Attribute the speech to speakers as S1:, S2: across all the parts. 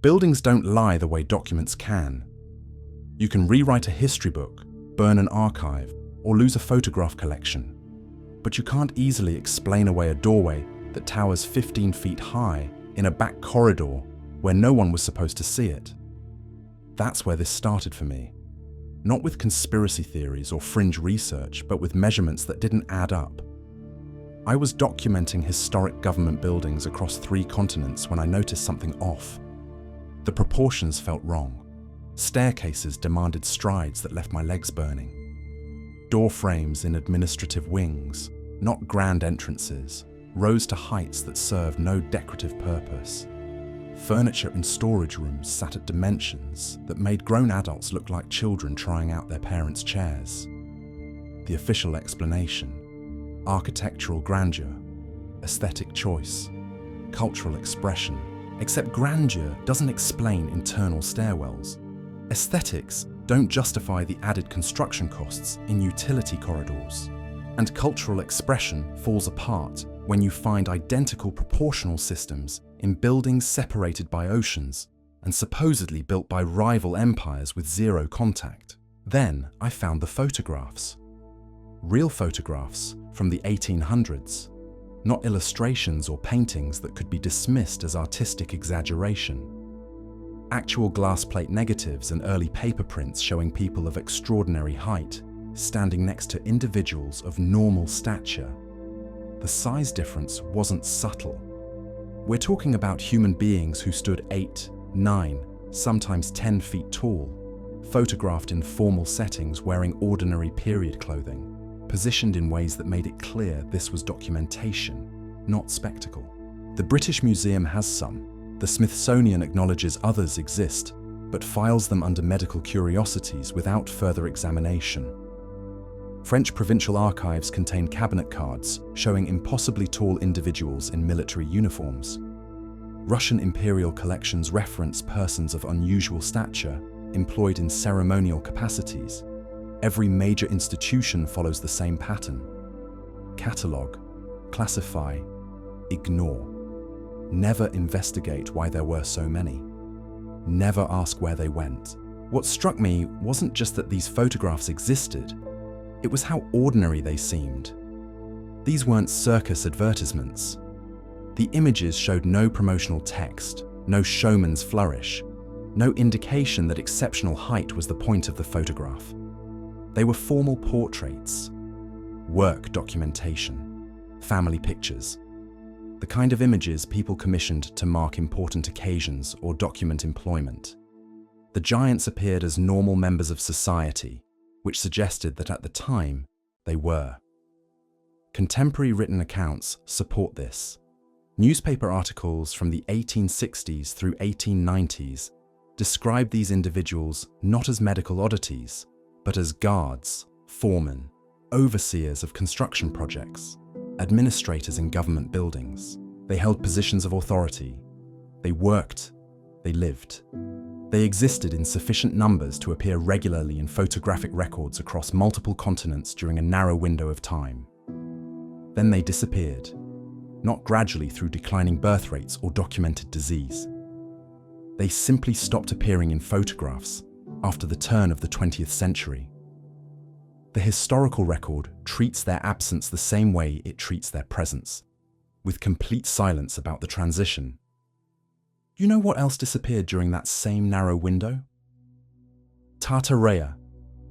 S1: Buildings don't lie the way documents can. You can rewrite a history book, burn an archive, or lose a photograph collection. But you can't easily explain away a doorway that towers 15 feet high in a back corridor where no one was supposed to see it. That's where this started for me. Not with conspiracy theories or fringe research, but with measurements that didn't add up. I was documenting historic government buildings across 3 continents when I noticed something off. The proportions felt wrong. Staircases demanded strides that left my legs burning. Door frames in administrative wings, not grand entrances, rose to heights that served no decorative purpose. Furniture in storage rooms sat at dimensions that made grown adults look like children trying out their parents' chairs. The official explanation: architectural grandeur, aesthetic choice, cultural expression. Except grandeur doesn't explain internal stairwells. Aesthetics don't justify the added construction costs in utility corridors. And cultural expression falls apart when you find identical proportional systems in buildings separated by oceans and supposedly built by rival empires with zero contact. Then I found the photographs. Real photographs from the 1800s, not illustrations or paintings that could be dismissed as artistic exaggeration. Actual glass plate negatives and early paper prints showing people of extraordinary height standing next to individuals of normal stature. The size difference wasn't subtle. We're talking about human beings who stood 8, 9, sometimes 10 feet tall, photographed in formal settings wearing ordinary period clothing, positioned in ways that made it clear this was documentation, not spectacle. The British Museum has some. The Smithsonian acknowledges others exist, but files them under medical curiosities without further examination. French provincial archives contain cabinet cards showing impossibly tall individuals in military uniforms. Russian imperial collections reference persons of unusual stature employed in ceremonial capacities. Every major institution follows the same pattern. Catalogue, classify, ignore. Never investigate why there were so many. Never ask where they went. What struck me wasn't just that these photographs existed, it was how ordinary they seemed. These weren't circus advertisements. The images showed no promotional text, no showman's flourish, no indication that exceptional height was the point of the photograph. They were formal portraits, work documentation, family pictures, the kind of images people commissioned to mark important occasions or document employment. The giants appeared as normal members of society, which suggested that at the time, they were. Contemporary written accounts support this. Newspaper articles from the 1860s through 1890s describe these individuals not as medical oddities, but as guards, foremen, overseers of construction projects, administrators in government buildings. They held positions of authority. They worked. They lived. They existed in sufficient numbers to appear regularly in photographic records across multiple continents during a narrow window of time. Then they disappeared, not gradually through declining birth rates or documented disease. They simply stopped appearing in photographs after the turn of the 20th century. The historical record treats their absence the same way it treats their presence, with complete silence about the transition. You know what else disappeared during that same narrow window? Tartaria.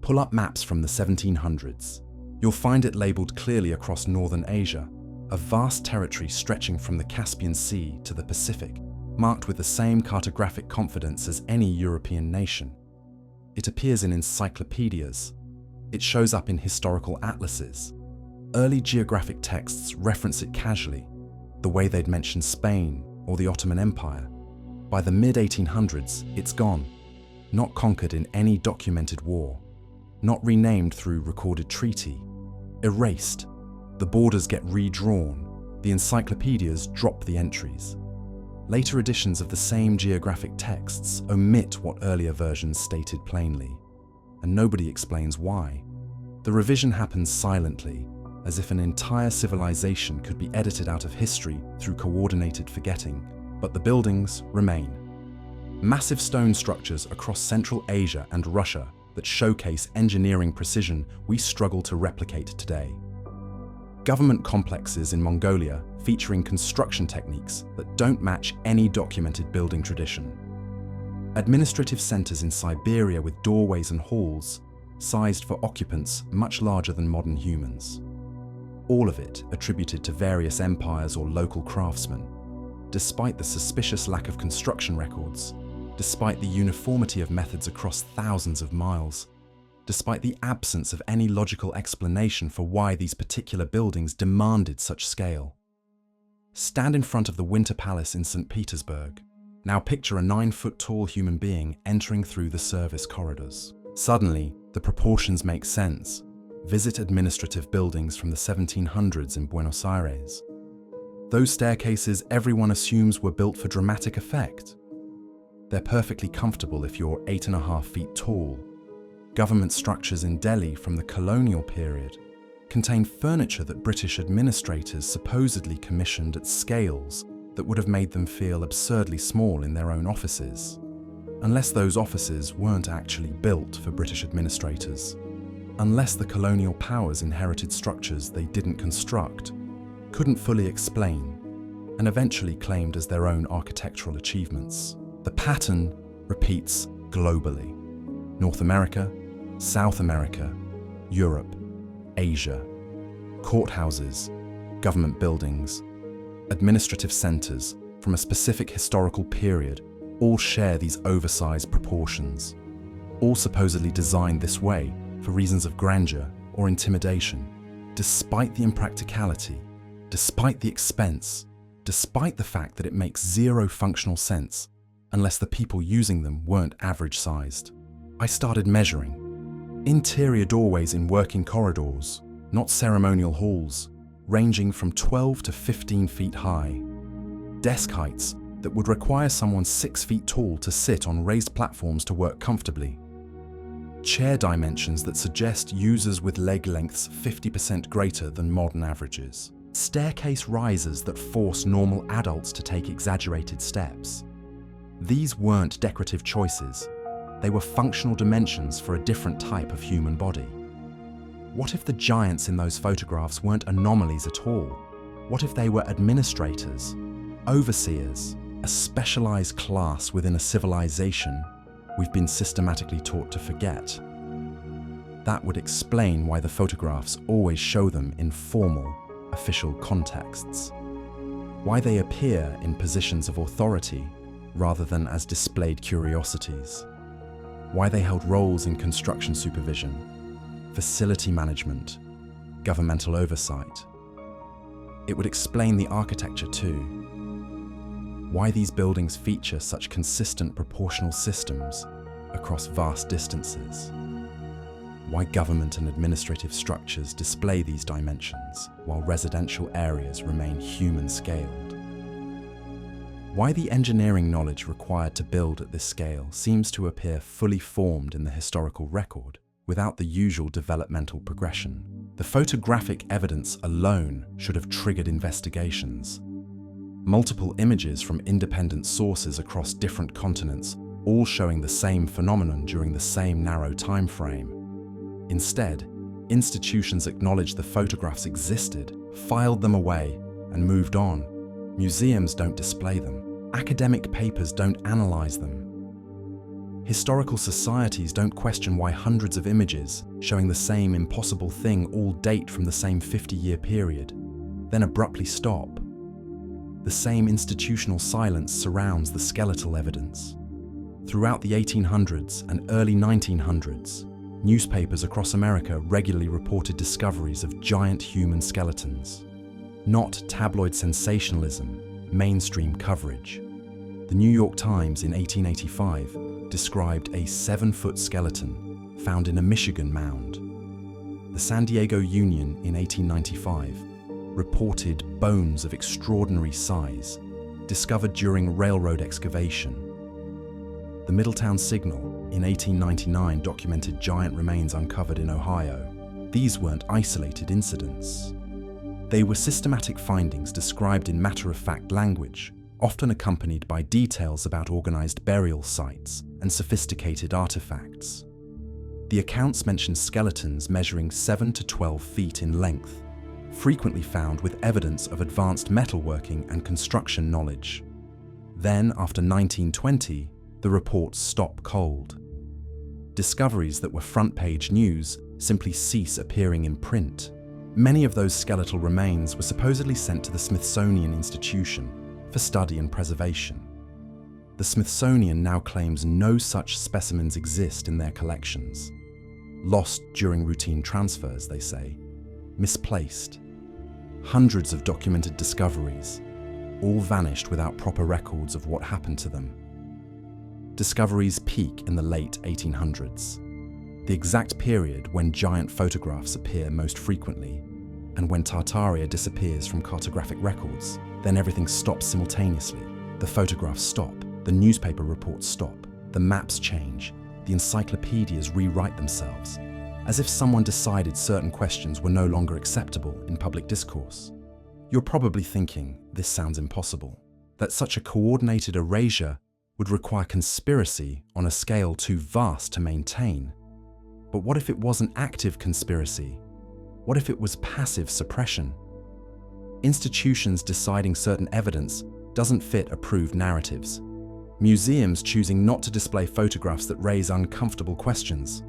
S1: Pull up maps from the 1700s. You'll find it labelled clearly across northern Asia, a vast territory stretching from the Caspian Sea to the Pacific, marked with the same cartographic confidence as any European nation. It appears in encyclopedias. It shows up in historical atlases. Early geographic texts reference it casually, the way they'd mention Spain or the Ottoman Empire. By the mid-1800s, it's gone, not conquered in any documented war, not renamed through recorded treaty, erased. The borders get redrawn, the encyclopedias drop the entries. Later editions of the same geographic texts omit what earlier versions stated plainly, and nobody explains why. The revision happens silently, as if an entire civilization could be edited out of history through coordinated forgetting, but the buildings remain. Massive stone structures across Central Asia and Russia that showcase engineering precision we struggle to replicate today. Government complexes in Mongolia featuring construction techniques that don't match any documented building tradition. Administrative centers in Siberia with doorways and halls, sized for occupants much larger than modern humans. All of it attributed to various empires or local craftsmen. Despite the suspicious lack of construction records, despite the uniformity of methods across thousands of miles, despite the absence of any logical explanation for why these particular buildings demanded such scale. Stand in front of the Winter Palace in St. Petersburg. Now picture a 9-foot-tall human being entering through the service corridors. Suddenly, the proportions make sense. Visit administrative buildings from the 1700s in Buenos Aires. Those staircases everyone assumes were built for dramatic effect. They're perfectly comfortable if you're 8.5 feet tall. Government structures in Delhi from the colonial period contain furniture that British administrators supposedly commissioned at scales that would have made them feel absurdly small in their own offices, unless those offices weren't actually built for British administrators, unless the colonial powers inherited structures they didn't construct, couldn't fully explain, and eventually claimed as their own architectural achievements. The pattern repeats globally. North America, South America, Europe, Asia. Courthouses, government buildings, administrative centers from a specific historical period all share these oversized proportions, all supposedly designed this way for reasons of grandeur or intimidation, despite the impracticality, despite the expense, despite the fact that it makes zero functional sense unless the people using them weren't average-sized. I started measuring. Interior doorways in working corridors, not ceremonial halls, ranging from 12 to 15 feet high. Desk heights that would require someone 6 feet tall to sit on raised platforms to work comfortably. Chair dimensions that suggest users with leg lengths 50% greater than modern averages. Staircase risers that force normal adults to take exaggerated steps. These weren't decorative choices. They were functional dimensions for a different type of human body. What if the giants in those photographs weren't anomalies at all? What if they were administrators, overseers, a specialized class within a civilization we've been systematically taught to forget? That would explain why the photographs always show them in formal, official contexts. Why they appear in positions of authority rather than as displayed curiosities. Why they held roles in construction supervision, facility management, governmental oversight. It would explain the architecture too. Why these buildings feature such consistent proportional systems across vast distances. Why government and administrative structures display these dimensions while residential areas remain human-scaled. Why the engineering knowledge required to build at this scale seems to appear fully formed in the historical record without the usual developmental progression. The photographic evidence alone should have triggered investigations. Multiple images from independent sources across different continents, all showing the same phenomenon during the same narrow time frame. Instead, institutions acknowledged the photographs existed, filed them away, and moved on. Museums don't display them. Academic papers don't analyze them. Historical societies don't question why hundreds of images showing the same impossible thing all date from the same 50-year period, then abruptly stop. The same institutional silence surrounds the skeletal evidence. Throughout the 1800s and early 1900s, newspapers across America regularly reported discoveries of giant human skeletons. Not tabloid sensationalism, mainstream coverage. The New York Times in 1885 described a 7-foot skeleton found in a Michigan mound. The San Diego Union in 1895 reported bones of extraordinary size discovered during railroad excavation. The Middletown Signal in 1899 documented giant remains uncovered in Ohio. These weren't isolated incidents. They were systematic findings described in matter-of-fact language, often accompanied by details about organized burial sites and sophisticated artifacts. The accounts mention skeletons measuring 7 to 12 feet in length, frequently found with evidence of advanced metalworking and construction knowledge. Then, after 1920, the reports stop cold. Discoveries that were front-page news simply cease appearing in print. Many of those skeletal remains were supposedly sent to the Smithsonian Institution for study and preservation. The Smithsonian now claims no such specimens exist in their collections. Lost during routine transfers, they say. Misplaced. Hundreds of documented discoveries, all vanished without proper records of what happened to them. Discoveries peak in the late 1800s, the exact period when giant photographs appear most frequently, and when Tartaria disappears from cartographic records. Then everything stops simultaneously. The photographs stop, the newspaper reports stop, the maps change, the encyclopedias rewrite themselves, as if someone decided certain questions were no longer acceptable in public discourse. You're probably thinking, this sounds impossible, that such a coordinated erasure would require conspiracy on a scale too vast to maintain. But what if it wasn't active conspiracy? What if it was passive suppression? Institutions deciding certain evidence doesn't fit approved narratives. Museums choosing not to display photographs that raise uncomfortable questions.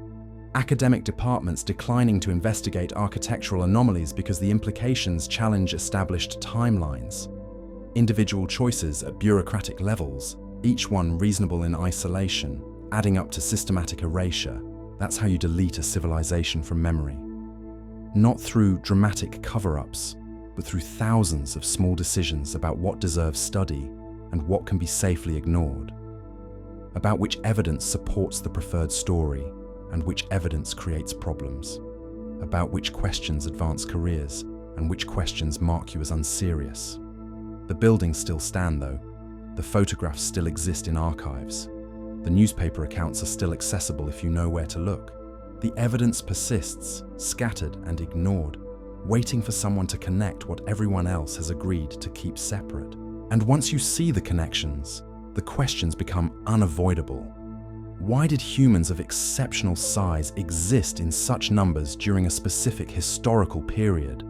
S1: Academic departments declining to investigate architectural anomalies because the implications challenge established timelines. Individual choices at bureaucratic levels, each one reasonable in isolation, adding up to systematic erasure. That's how you delete a civilization from memory. Not through dramatic cover-ups, but through thousands of small decisions about what deserves study and what can be safely ignored. About which evidence supports the preferred story and which evidence creates problems. About which questions advance careers and which questions mark you as unserious. The buildings still stand though. The photographs still exist in archives. The newspaper accounts are still accessible if you know where to look. The evidence persists, scattered and ignored, waiting for someone to connect what everyone else has agreed to keep separate. And once you see the connections, the questions become unavoidable. Why did humans of exceptional size exist in such numbers during a specific historical period?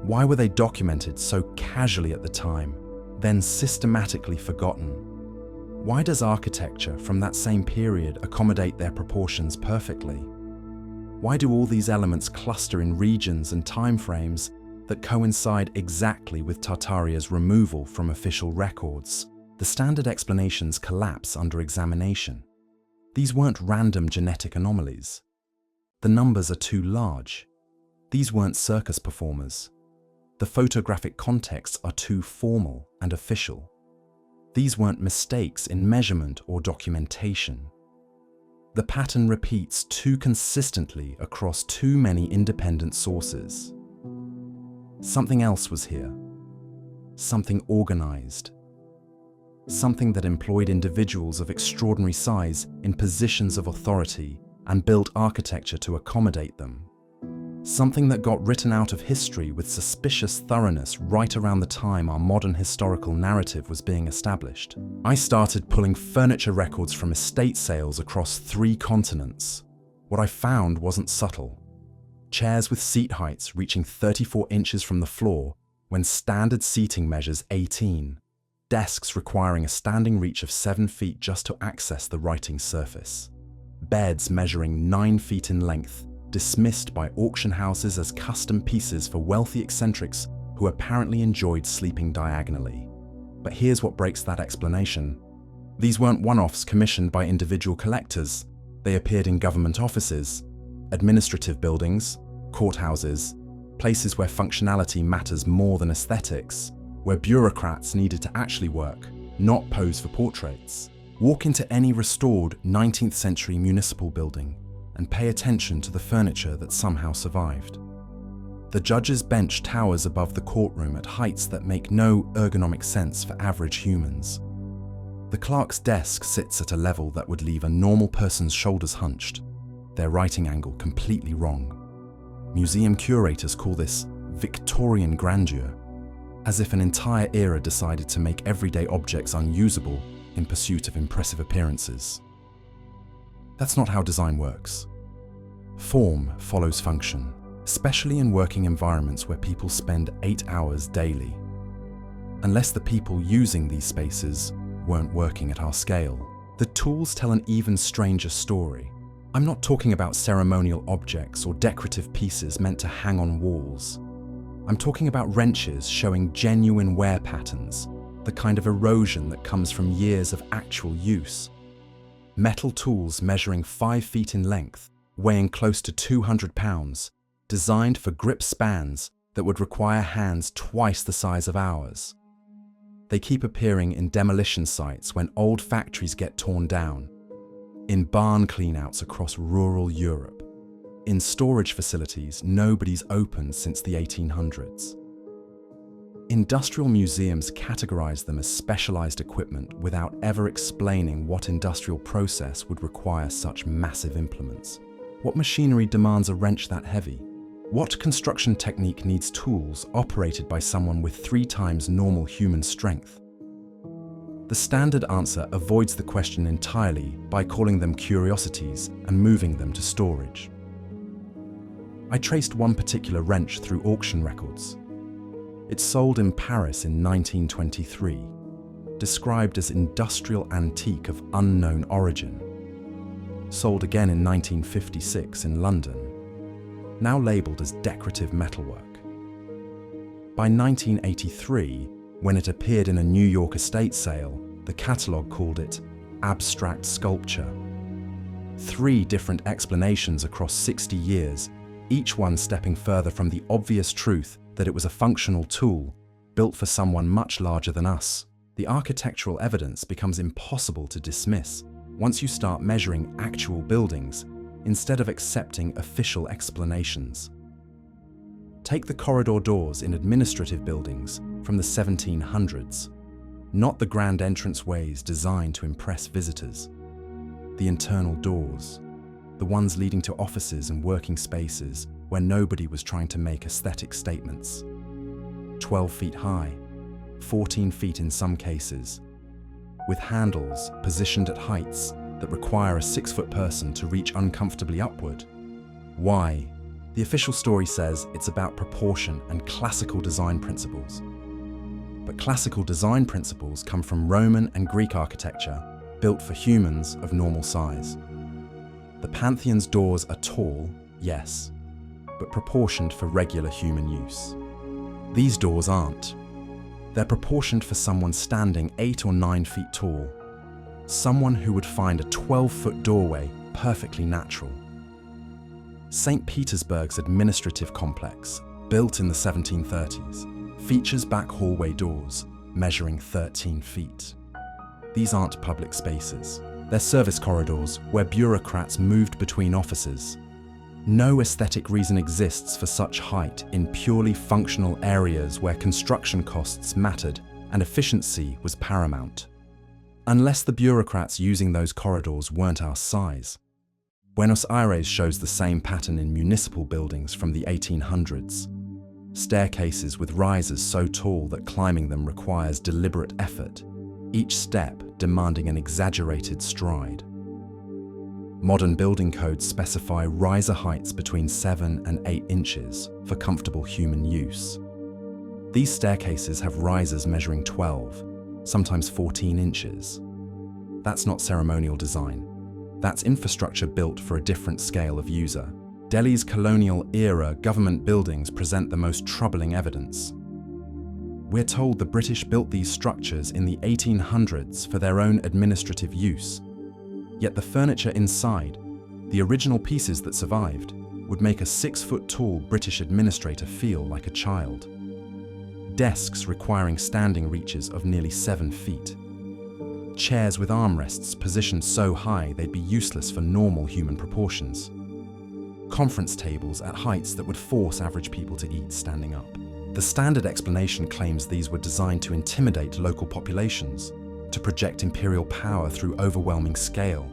S1: Why were they documented so casually at the time, then systematically forgotten? Why does architecture from that same period accommodate their proportions perfectly? Why do all these elements cluster in regions and timeframes that coincide exactly with Tartaria's removal from official records? The standard explanations collapse under examination. These weren't random genetic anomalies. The numbers are too large. These weren't circus performers. The photographic contexts are too formal and official. These weren't mistakes in measurement or documentation. The pattern repeats too consistently across too many independent sources. Something else was here. Something organized. Something that employed individuals of extraordinary size in positions of authority and built architecture to accommodate them. Something that got written out of history with suspicious thoroughness right around the time our modern historical narrative was being established. I started pulling furniture records from estate sales across 3 continents. What I found wasn't subtle. Chairs with seat heights reaching 34 inches from the floor when standard seating measures 18. Desks requiring a standing reach of 7 feet just to access the writing surface. Beds measuring 9 feet in length, dismissed by auction houses as custom pieces for wealthy eccentrics who apparently enjoyed sleeping diagonally. But here's what breaks that explanation. These weren't one-offs commissioned by individual collectors. They appeared in government offices, administrative buildings, courthouses, places where functionality matters more than aesthetics, where bureaucrats needed to actually work, not pose for portraits. Walk into any restored 19th century municipal building and pay attention to the furniture that somehow survived. The judge's bench towers above the courtroom at heights that make no ergonomic sense for average humans. The clerk's desk sits at a level that would leave a normal person's shoulders hunched, their writing angle completely wrong. Museum curators call this Victorian grandeur. as if an entire era decided to make everyday objects unusable in pursuit of impressive appearances. That's not how design works. Form follows function, especially in working environments where people spend 8 hours daily. Unless the people using these spaces weren't working at our scale. The tools tell an even stranger story. I'm not talking about ceremonial objects or decorative pieces meant to hang on walls. I'm talking about wrenches showing genuine wear patterns, the kind of erosion that comes from years of actual use. Metal tools measuring 5 feet in length, weighing close to 200 pounds, designed for grip spans that would require hands twice the size of ours. They keep appearing in demolition sites when old factories get torn down, in barn cleanouts across rural Europe, in storage facilities nobody's opened since the 1800s. Industrial museums categorize them as specialized equipment without ever explaining what industrial process would require such massive implements. What machinery demands a wrench that heavy? What construction technique needs tools operated by someone with 3 times normal human strength? The standard answer avoids the question entirely by calling them curiosities and moving them to storage. I traced one particular wrench through auction records. It sold in Paris in 1923, described as industrial antique of unknown origin. Sold again in 1956 in London, now labelled as decorative metalwork. By 1983, when it appeared in a New York estate sale, the catalogue called it abstract sculpture. 3 different explanations across 60 years, each one stepping further from the obvious truth that it was a functional tool built for someone much larger than us. The architectural evidence becomes impossible to dismiss once you start measuring actual buildings instead of accepting official explanations. Take the corridor doors in administrative buildings from the 1700s, not the grand entranceways designed to impress visitors. The internal doors, the ones leading to offices and working spaces where nobody was trying to make aesthetic statements. 12 feet high, 14 feet in some cases, with handles positioned at heights that require a 6-foot person to reach uncomfortably upward. Why? The official story says it's about proportion and classical design principles. But classical design principles come from Roman and Greek architecture built for humans of normal size. The Pantheon's doors are tall, yes, but proportioned for regular human use. These doors aren't. They're proportioned for someone standing 8 or 9 feet tall, someone who would find a 12-foot doorway perfectly natural. St. Petersburg's administrative complex, built in the 1730s, features back hallway doors measuring 13 feet. These aren't public spaces. They're service corridors where bureaucrats moved between offices. No aesthetic reason exists for such height in purely functional areas where construction costs mattered and efficiency was paramount. Unless the bureaucrats using those corridors weren't our size. Buenos Aires shows the same pattern in municipal buildings from the 1800s. Staircases with risers so tall that climbing them requires deliberate effort, each step demanding an exaggerated stride. Modern building codes specify riser heights between 7 and 8 inches for comfortable human use. These staircases have risers measuring 12, sometimes 14 inches. That's not ceremonial design. That's infrastructure built for a different scale of user. Delhi's colonial-era government buildings present the most troubling evidence. We're told the British built these structures in the 1800s for their own administrative use. Yet the furniture inside, the original pieces that survived, would make a 6-foot-tall British administrator feel like a child. Desks requiring standing reaches of nearly 7 feet. Chairs with armrests positioned so high they'd be useless for normal human proportions. Conference tables at heights that would force average people to eat standing up. The standard explanation claims these were designed to intimidate local populations, to project imperial power through overwhelming scale.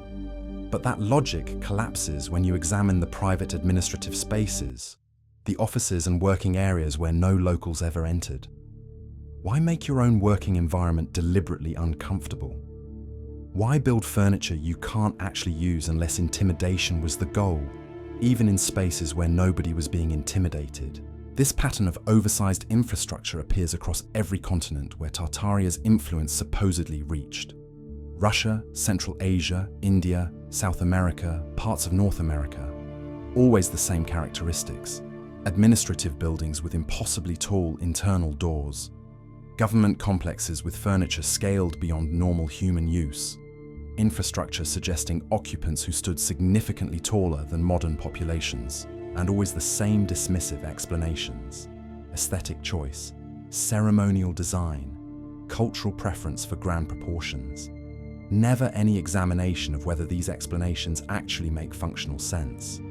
S1: But that logic collapses when you examine the private administrative spaces, the offices and working areas where no locals ever entered. Why make your own working environment deliberately uncomfortable? Why build furniture you can't actually use unless intimidation was the goal, even in spaces where nobody was being intimidated? This pattern of oversized infrastructure appears across every continent where Tartaria's influence supposedly reached. Russia, Central Asia, India, South America, parts of North America. Always the same characteristics. Administrative buildings with impossibly tall internal doors. Government complexes with furniture scaled beyond normal human use. Infrastructure suggesting occupants who stood significantly taller than modern populations. And always the same dismissive explanations. Aesthetic choice, ceremonial design, cultural preference for grand proportions. Never any examination of whether these explanations actually make functional sense.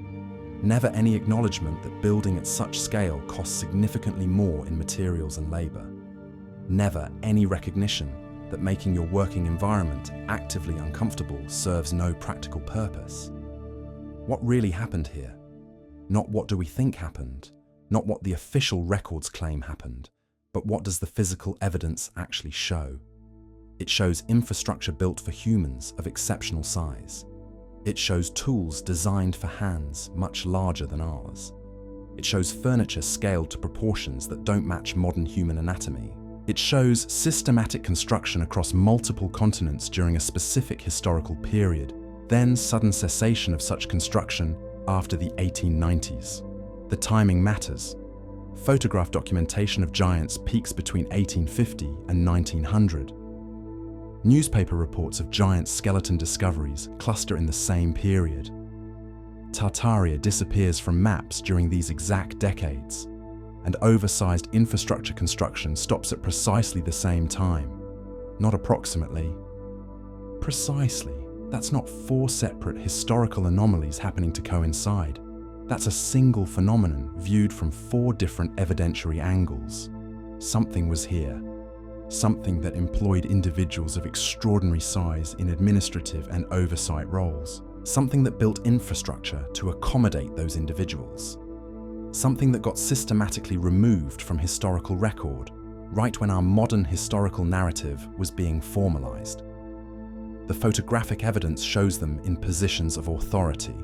S1: Never any acknowledgement that building at such scale costs significantly more in materials and labor. Never any recognition that making your working environment actively uncomfortable serves no practical purpose. What really happened here? Not what do we think happened, not what the official records claim happened, but what does the physical evidence actually show? It shows infrastructure built for humans of exceptional size. It shows tools designed for hands much larger than ours. It shows furniture scaled to proportions that don't match modern human anatomy. It shows systematic construction across multiple continents during a specific historical period, then sudden cessation of such construction after the 1890s. The timing matters. Photograph documentation of giants peaks between 1850 and 1900. Newspaper reports of giant skeleton discoveries cluster in the same period. Tartaria disappears from maps during these exact decades, and oversized infrastructure construction stops at precisely the same time. Not approximately. Precisely. That's not four separate historical anomalies happening to coincide. That's a single phenomenon viewed from four different evidentiary angles. Something was here. Something that employed individuals of extraordinary size in administrative and oversight roles. Something that built infrastructure to accommodate those individuals. Something that got systematically removed from historical record, right when our modern historical narrative was being formalized. The photographic evidence shows them in positions of authority.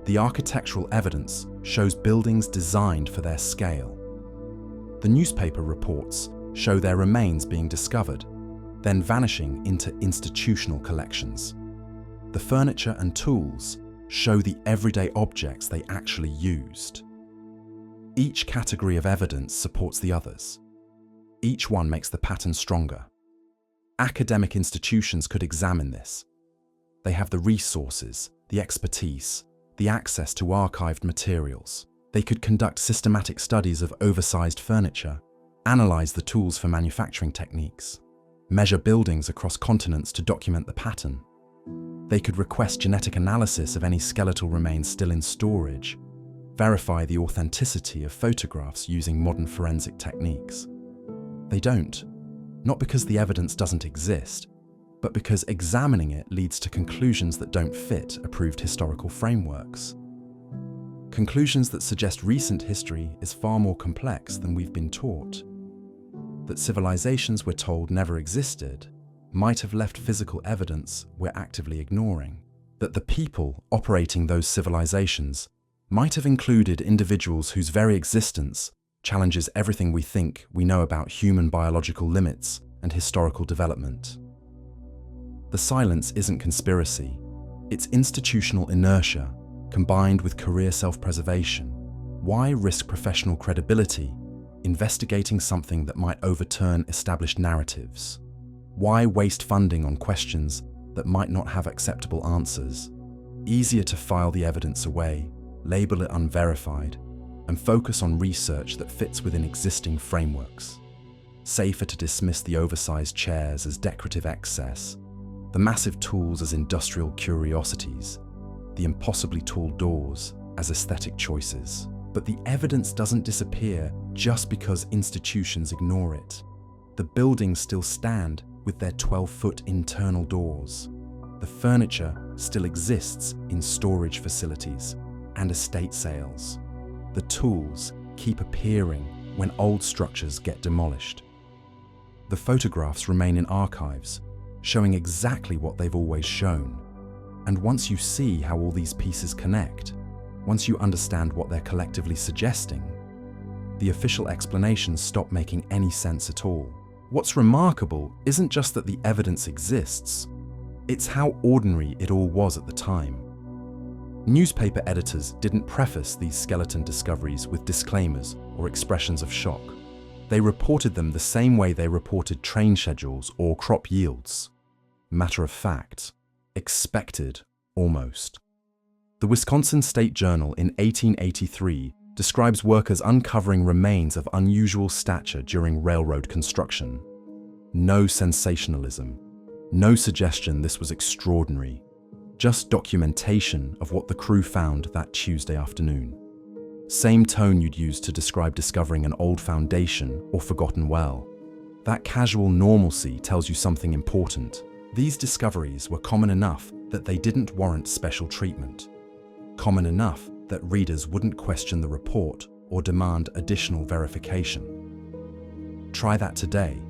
S1: The architectural evidence shows buildings designed for their scale. The newspaper reports show their remains being discovered, then vanishing into institutional collections. The furniture and tools show the everyday objects they actually used. Each category of evidence supports the others. Each one makes the pattern stronger. Academic institutions could examine this. They have the resources, the expertise, the access to archived materials. They could conduct systematic studies of oversized furniture, analyze the tools for manufacturing techniques, measure buildings across continents to document the pattern. They could request genetic analysis of any skeletal remains still in storage, verify the authenticity of photographs using modern forensic techniques. They don't, not because the evidence doesn't exist, but because examining it leads to conclusions that don't fit approved historical frameworks. Conclusions that suggest recent history is far more complex than we've been taught. That civilizations we're told never existed might have left physical evidence we're actively ignoring. That the people operating those civilizations might have included individuals whose very existence challenges everything we think we know about human biological limits and historical development. The silence isn't conspiracy, it's institutional inertia combined with career self-preservation. Why risk professional credibility investigating something that might overturn established narratives? Why waste funding on questions that might not have acceptable answers? Easier to file the evidence away, label it unverified, and focus on research that fits within existing frameworks. Safer to dismiss the oversized chairs as decorative excess, the massive tools as industrial curiosities, the impossibly tall doors as aesthetic choices. But the evidence doesn't disappear just because institutions ignore it. The buildings still stand with their 12-foot internal doors. The furniture still exists in storage facilities and estate sales. The tools keep appearing when old structures get demolished. The photographs remain in archives, showing exactly what they've always shown. And once you see how all these pieces connect, once you understand what they're collectively suggesting, the official explanations stop making any sense at all. What's remarkable isn't just that the evidence exists, it's how ordinary it all was at the time. Newspaper editors didn't preface these skeleton discoveries with disclaimers or expressions of shock. They reported them the same way they reported train schedules or crop yields. Matter of fact, expected almost. The Wisconsin State Journal in 1883 describes workers uncovering remains of unusual stature during railroad construction. No sensationalism, no suggestion this was extraordinary, just documentation of what the crew found that Tuesday afternoon. Same tone you'd use to describe discovering an old foundation or forgotten well. That casual normalcy tells you something important. These discoveries were common enough that they didn't warrant special treatment. Common enough that readers wouldn't question the report or demand additional verification. Try that today.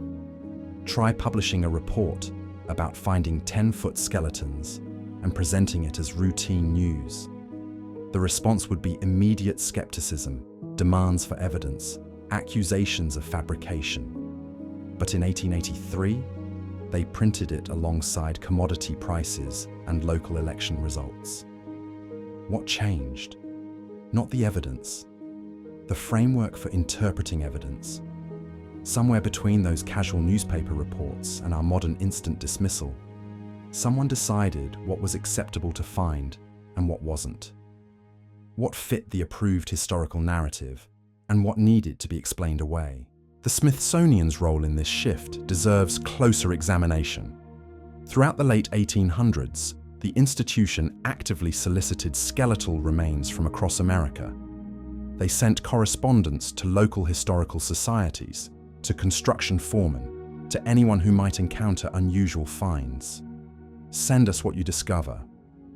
S1: Try publishing a report about finding 10-foot skeletons and presenting it as routine news. The response would be immediate skepticism, demands for evidence, accusations of fabrication. But in 1883, they printed it alongside commodity prices and local election results. What changed? Not the evidence, the framework for interpreting evidence. Somewhere between those casual newspaper reports and our modern instant dismissal, someone decided what was acceptable to find and what wasn't. What fit the approved historical narrative and what needed to be explained away. The Smithsonian's role in this shift deserves closer examination. Throughout the late 1800s, the institution actively solicited skeletal remains from across America. They sent correspondence to local historical societies, to construction foremen, to anyone who might encounter unusual finds. Send us what you discover.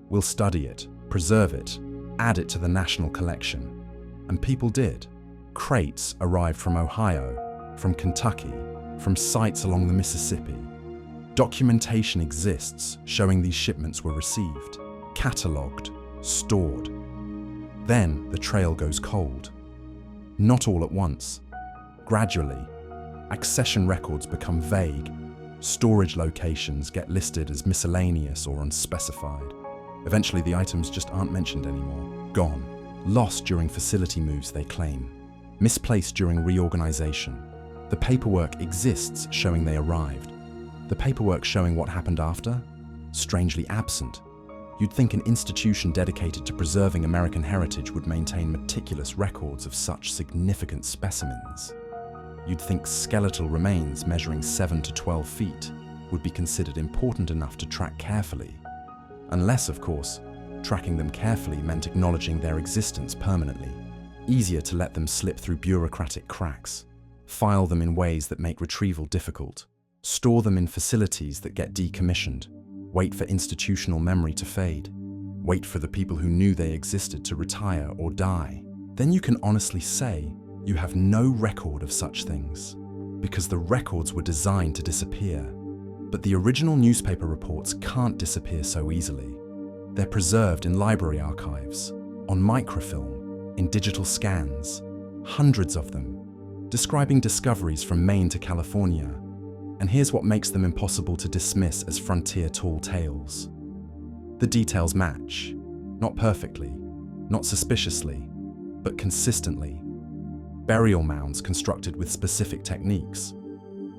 S1: We'll study it, preserve it, add it to the national collection. And people did. Crates arrived from Ohio, from Kentucky, from sites along the Mississippi. Documentation exists showing these shipments were received, catalogued, stored. Then the trail goes cold. Not all at once. Gradually, accession records become vague. Storage locations get listed as miscellaneous or unspecified. Eventually, the items just aren't mentioned anymore. Gone. Lost during facility moves, they claim. Misplaced during reorganization. The paperwork exists showing they arrived. The paperwork showing what happened after? Strangely absent. You'd think an institution dedicated to preserving American heritage would maintain meticulous records of such significant specimens. You'd think skeletal remains measuring 7 to 12 feet would be considered important enough to track carefully. Unless, of course, tracking them carefully meant acknowledging their existence permanently. Easier to let them slip through bureaucratic cracks. File them in ways that make retrieval difficult. Store them in facilities that get decommissioned. Wait for institutional memory to fade. Wait for the people who knew they existed to retire or die. Then you can honestly say you have no record of such things, because the records were designed to disappear. But the original newspaper reports can't disappear so easily. They're preserved in library archives, on microfilm, in digital scans, hundreds of them, describing discoveries from Maine to California. And here's what makes them impossible to dismiss as frontier tall tales. The details match, not perfectly, not suspiciously, but consistently. Burial mounds constructed with specific techniques,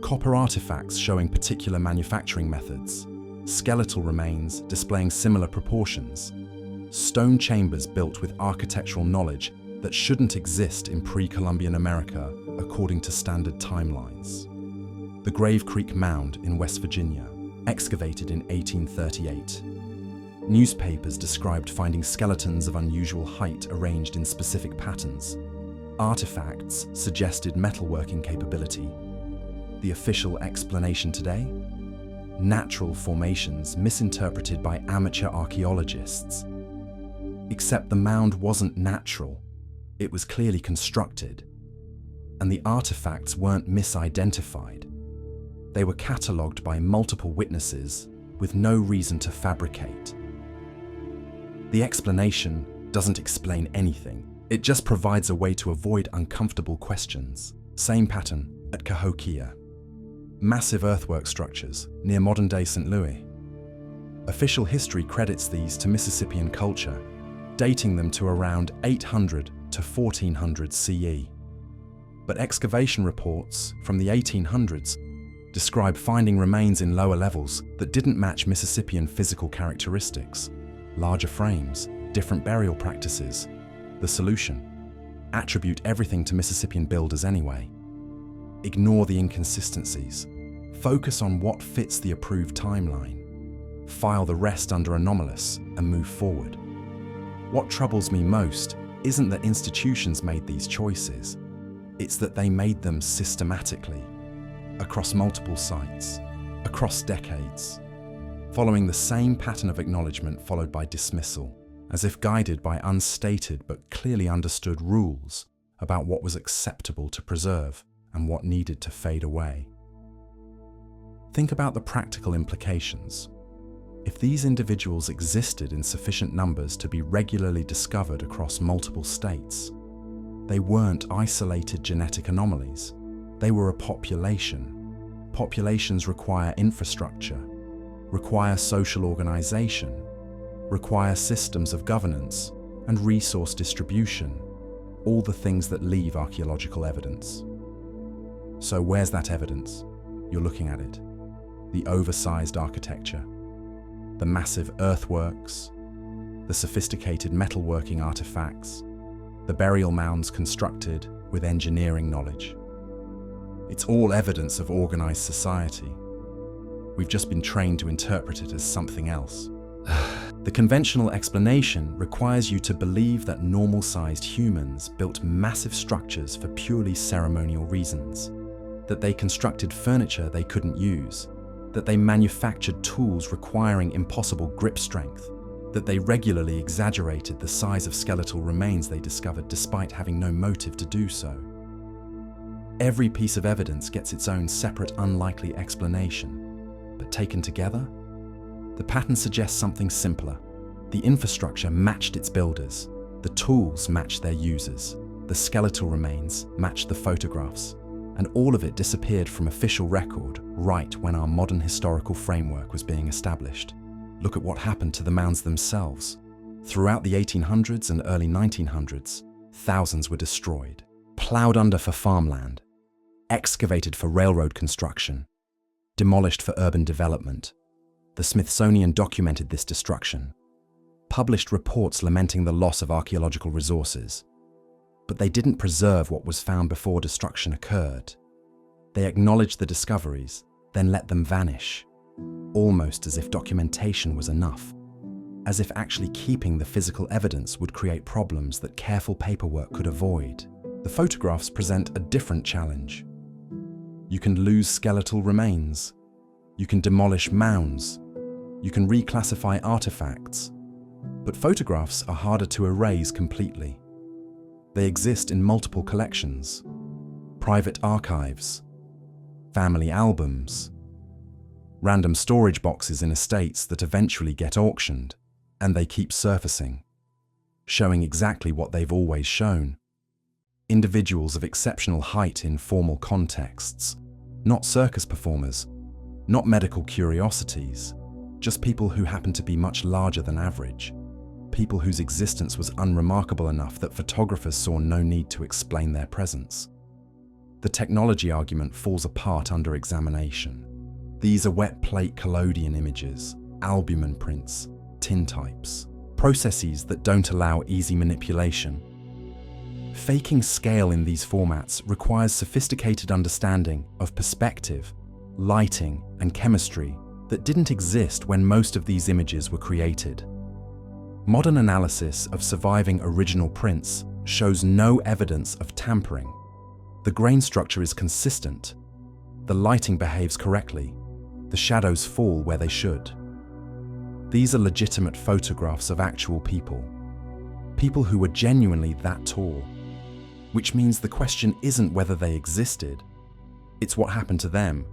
S1: copper artifacts showing particular manufacturing methods, skeletal remains displaying similar proportions, stone chambers built with architectural knowledge that shouldn't exist in pre-Columbian America according to standard timelines. The Grave Creek Mound in West Virginia, excavated in 1838. Newspapers described finding skeletons of unusual height arranged in specific patterns. Artifacts suggested metalworking capability. The official explanation today? Natural formations misinterpreted by amateur archaeologists. Except the mound wasn't natural, it was clearly constructed. And the artifacts weren't misidentified. They were catalogued by multiple witnesses with no reason to fabricate. The explanation doesn't explain anything. It just provides a way to avoid uncomfortable questions. Same pattern at Cahokia. Massive earthwork structures near modern-day St. Louis. Official history credits these to Mississippian culture, dating them to around 800 to 1400 CE. But excavation reports from the 1800s describe finding remains in lower levels that didn't match Mississippian physical characteristics. Larger frames, different burial practices. The solution: attribute everything to Mississippian builders anyway. Ignore the inconsistencies. Focus on what fits the approved timeline. File the rest under anomalous and move forward. What troubles me most isn't that institutions made these choices. It's that they made them systematically, across multiple sites, across decades, following the same pattern of acknowledgement followed by dismissal, as if guided by unstated but clearly understood rules about what was acceptable to preserve and what needed to fade away. Think about the practical implications. If these individuals existed in sufficient numbers to be regularly discovered across multiple states, they weren't isolated genetic anomalies. They were a population. Populations require infrastructure, require social organization, require systems of governance and resource distribution, all the things that leave archaeological evidence. So where's that evidence? You're looking at it. The oversized architecture, the massive earthworks, the sophisticated metalworking artifacts, the burial mounds constructed with engineering knowledge. It's all evidence of organized society. We've just been trained to interpret it as something else. The conventional explanation requires you to believe that normal-sized humans built massive structures for purely ceremonial reasons, that they constructed furniture they couldn't use, that they manufactured tools requiring impossible grip strength, that they regularly exaggerated the size of skeletal remains they discovered despite having no motive to do so. Every piece of evidence gets its own separate, unlikely explanation, but taken together, the pattern suggests something simpler. The infrastructure matched its builders, the tools matched their users, the skeletal remains matched the photographs, and all of it disappeared from official record right when our modern historical framework was being established. Look at what happened to the mounds themselves. Throughout the 1800s and early 1900s, thousands were destroyed, plowed under for farmland, excavated for railroad construction, demolished for urban development. The Smithsonian documented this destruction, published reports lamenting the loss of archaeological resources. But they didn't preserve what was found before destruction occurred. They acknowledged the discoveries, then let them vanish, almost as if documentation was enough, as if actually keeping the physical evidence would create problems that careful paperwork could avoid. The photographs present a different challenge. You can lose skeletal remains, you can demolish mounds, you can reclassify artifacts, but photographs are harder to erase completely. They exist in multiple collections, private archives, family albums, random storage boxes in estates that eventually get auctioned, and they keep surfacing, showing exactly what they've always shown. Individuals of exceptional height in formal contexts, not circus performers, not medical curiosities, just people who happen to be much larger than average. People whose existence was unremarkable enough that photographers saw no need to explain their presence. The technology argument falls apart under examination. These are wet plate collodion images, albumin prints, tintypes, processes that don't allow easy manipulation. Faking scale in these formats requires sophisticated understanding of perspective, lighting, and chemistry that didn't exist when most of these images were created. Modern analysis of surviving original prints shows no evidence of tampering. The grain structure is consistent, the lighting behaves correctly, the shadows fall where they should. These are legitimate photographs of actual people, people who were genuinely that tall, which means the question isn't whether they existed, it's what happened to them.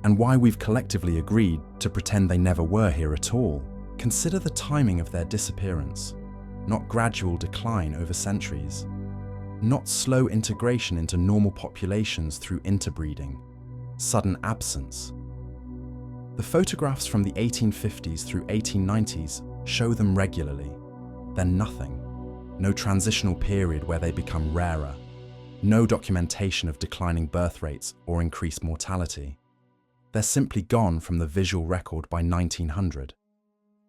S1: and why we've collectively agreed to pretend they never were here at all. Consider the timing of their disappearance, not gradual decline over centuries, not slow integration into normal populations through interbreeding, sudden absence. The photographs from the 1850s through 1890s show them regularly. They're nothing. No transitional period where they become rarer. No documentation of declining birth rates or increased mortality. They're simply gone from the visual record by 1900.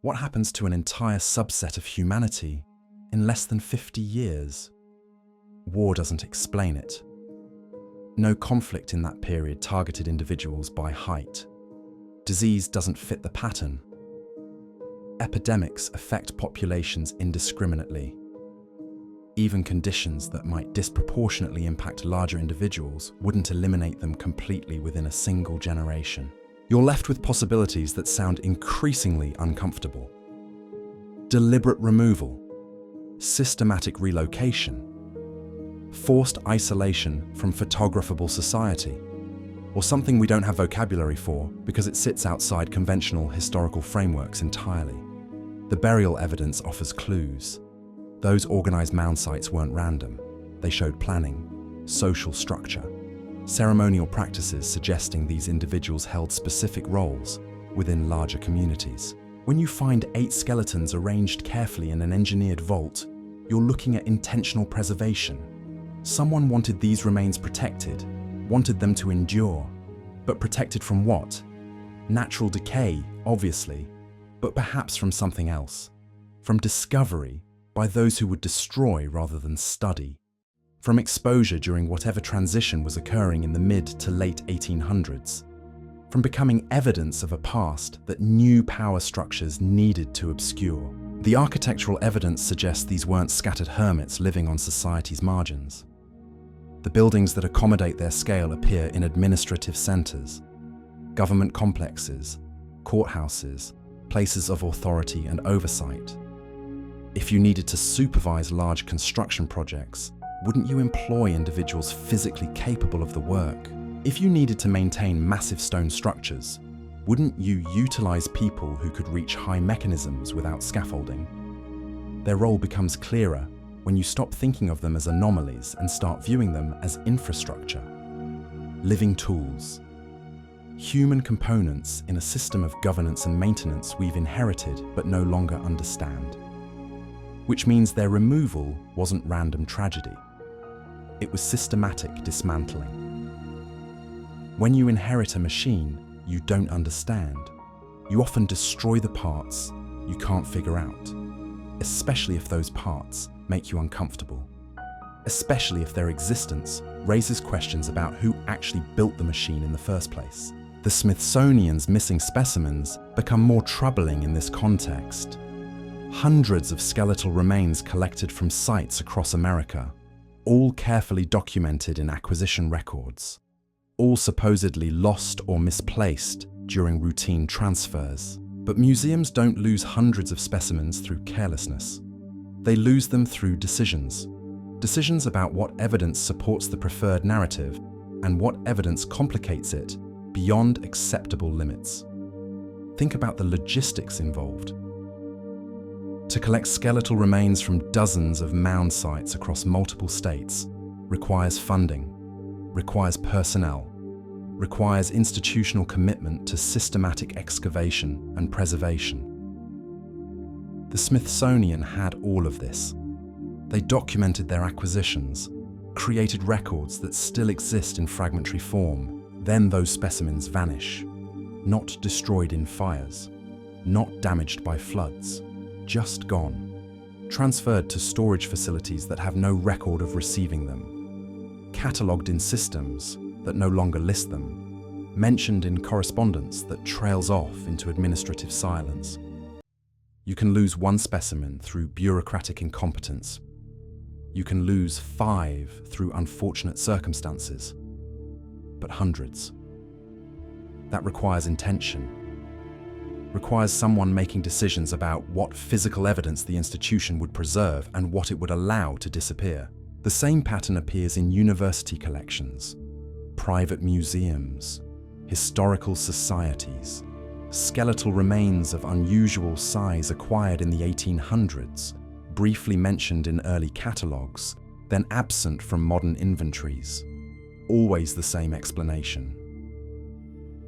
S1: What happens to an entire subset of humanity in less than 50 years? War doesn't explain it. No conflict in that period targeted individuals by height. Disease doesn't fit the pattern. Epidemics affect populations indiscriminately. Even conditions that might disproportionately impact larger individuals wouldn't eliminate them completely within a single generation. You're left with possibilities that sound increasingly uncomfortable. Deliberate removal, systematic relocation, forced isolation from photographable society, or something we don't have vocabulary for because it sits outside conventional historical frameworks entirely. The burial evidence offers clues. Those organized mound sites weren't random. They showed planning, social structure, ceremonial practices suggesting these individuals held specific roles within larger communities. When you find 8 skeletons arranged carefully in an engineered vault, you're looking at intentional preservation. Someone wanted these remains protected, wanted them to endure. But protected from what? Natural decay, obviously, but perhaps from something else. From discovery by those who would destroy rather than study. From exposure during whatever transition was occurring in the mid to late 1800s. From becoming evidence of a past that new power structures needed to obscure. The architectural evidence suggests these weren't scattered hermits living on society's margins. The buildings that accommodate their scale appear in administrative centers, government complexes, courthouses, places of authority and oversight. If you needed to supervise large construction projects, wouldn't you employ individuals physically capable of the work? If you needed to maintain massive stone structures, wouldn't you utilize people who could reach high mechanisms without scaffolding? Their role becomes clearer when you stop thinking of them as anomalies and start viewing them as infrastructure, living tools, human components in a system of governance and maintenance we've inherited but no longer understand. Which means their removal wasn't random tragedy. It was systematic dismantling. When you inherit a machine you don't understand, you often destroy the parts you can't figure out, especially if those parts make you uncomfortable, especially if their existence raises questions about who actually built the machine in the first place. The Smithsonian's missing specimens become more troubling in this context. Hundreds of skeletal remains collected from sites across America, all carefully documented in acquisition records, all supposedly lost or misplaced during routine transfers. But museums don't lose hundreds of specimens through carelessness. They lose them through decisions. Decisions about what evidence supports the preferred narrative and what evidence complicates it beyond acceptable limits. Think about the logistics involved. To collect skeletal remains from dozens of mound sites across multiple states requires funding, requires personnel, requires institutional commitment to systematic excavation and preservation. The Smithsonian had all of this. They documented their acquisitions, created records that still exist in fragmentary form. Then those specimens vanish, not destroyed in fires, not damaged by floods, just gone, transferred to storage facilities that have no record of receiving them, catalogued in systems that no longer list them, mentioned in correspondence that trails off into administrative silence. You can lose one specimen through bureaucratic incompetence. You can lose 5 through unfortunate circumstances, but hundreds. That requires intention, requires someone making decisions about what physical evidence the institution would preserve and what it would allow to disappear. The same pattern appears in university collections, private museums, historical societies, skeletal remains of unusual size acquired in the 1800s, briefly mentioned in early catalogues, then absent from modern inventories. Always the same explanation.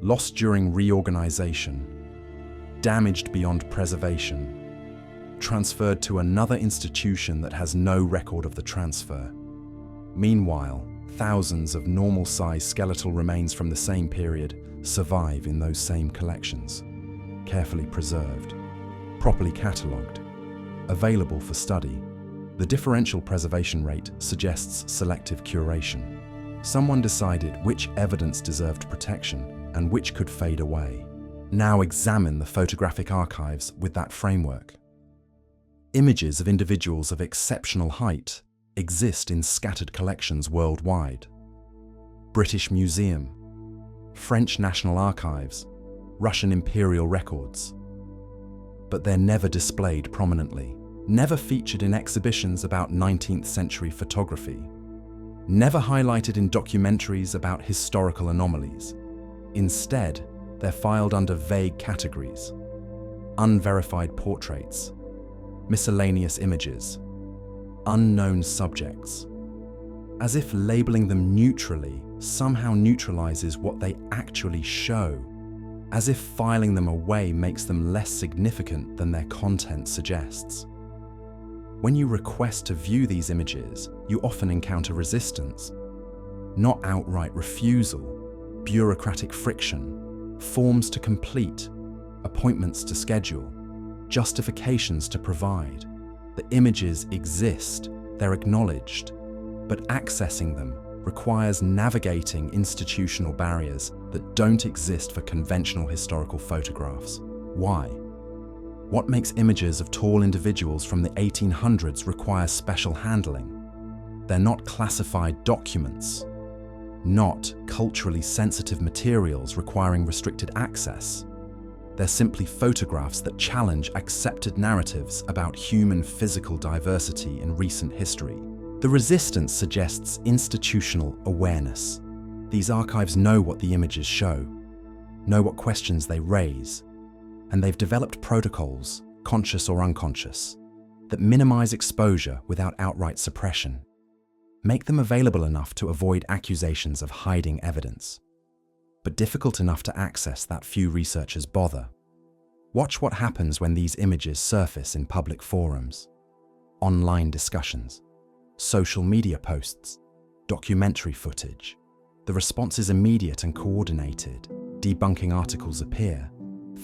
S1: Lost during reorganization, damaged beyond preservation, transferred to another institution that has no record of the transfer. Meanwhile, thousands of normal-sized skeletal remains from the same period survive in those same collections, carefully preserved, properly catalogued, available for study. The differential preservation rate suggests selective curation. Someone decided which evidence deserved protection and which could fade away. Now examine the photographic archives with that framework. Images of individuals of exceptional height exist in scattered collections worldwide. British Museum, French National Archives, Russian Imperial Records. But they're never displayed prominently, never featured in exhibitions about 19th century photography, never highlighted in documentaries about historical anomalies. Instead, they're filed under vague categories: unverified portraits, miscellaneous images, unknown subjects, as if labeling them neutrally somehow neutralizes what they actually show, as if filing them away makes them less significant than their content suggests. When you request to view these images, you often encounter resistance, not outright refusal, bureaucratic friction, forms to complete, appointments to schedule, justifications to provide. The images exist, they're acknowledged, but accessing them requires navigating institutional barriers that don't exist for conventional historical photographs. Why? What makes images of tall individuals from the 1800s require special handling? They're not classified documents, not culturally sensitive materials requiring restricted access. They're simply photographs that challenge accepted narratives about human physical diversity in recent history. The resistance suggests institutional awareness. These archives know what the images show, know what questions they raise, and they've developed protocols, conscious or unconscious, that minimize exposure without outright suppression, make them available enough to avoid accusations of hiding evidence, but difficult enough to access that few researchers bother. Watch what happens when these images surface in public forums, online discussions, social media posts, documentary footage. The response is immediate and coordinated. Debunking articles appear.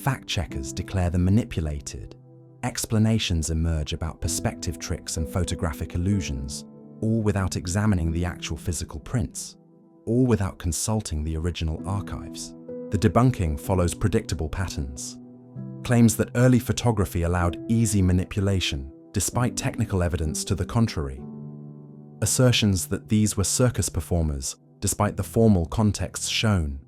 S1: Fact-checkers declare them manipulated. Explanations emerge about perspective tricks and photographic illusions, all without examining the actual physical prints, all without consulting the original archives. The debunking follows predictable patterns. Claims that early photography allowed easy manipulation, despite technical evidence to the contrary. Assertions that these were circus performers, despite the formal contexts shown.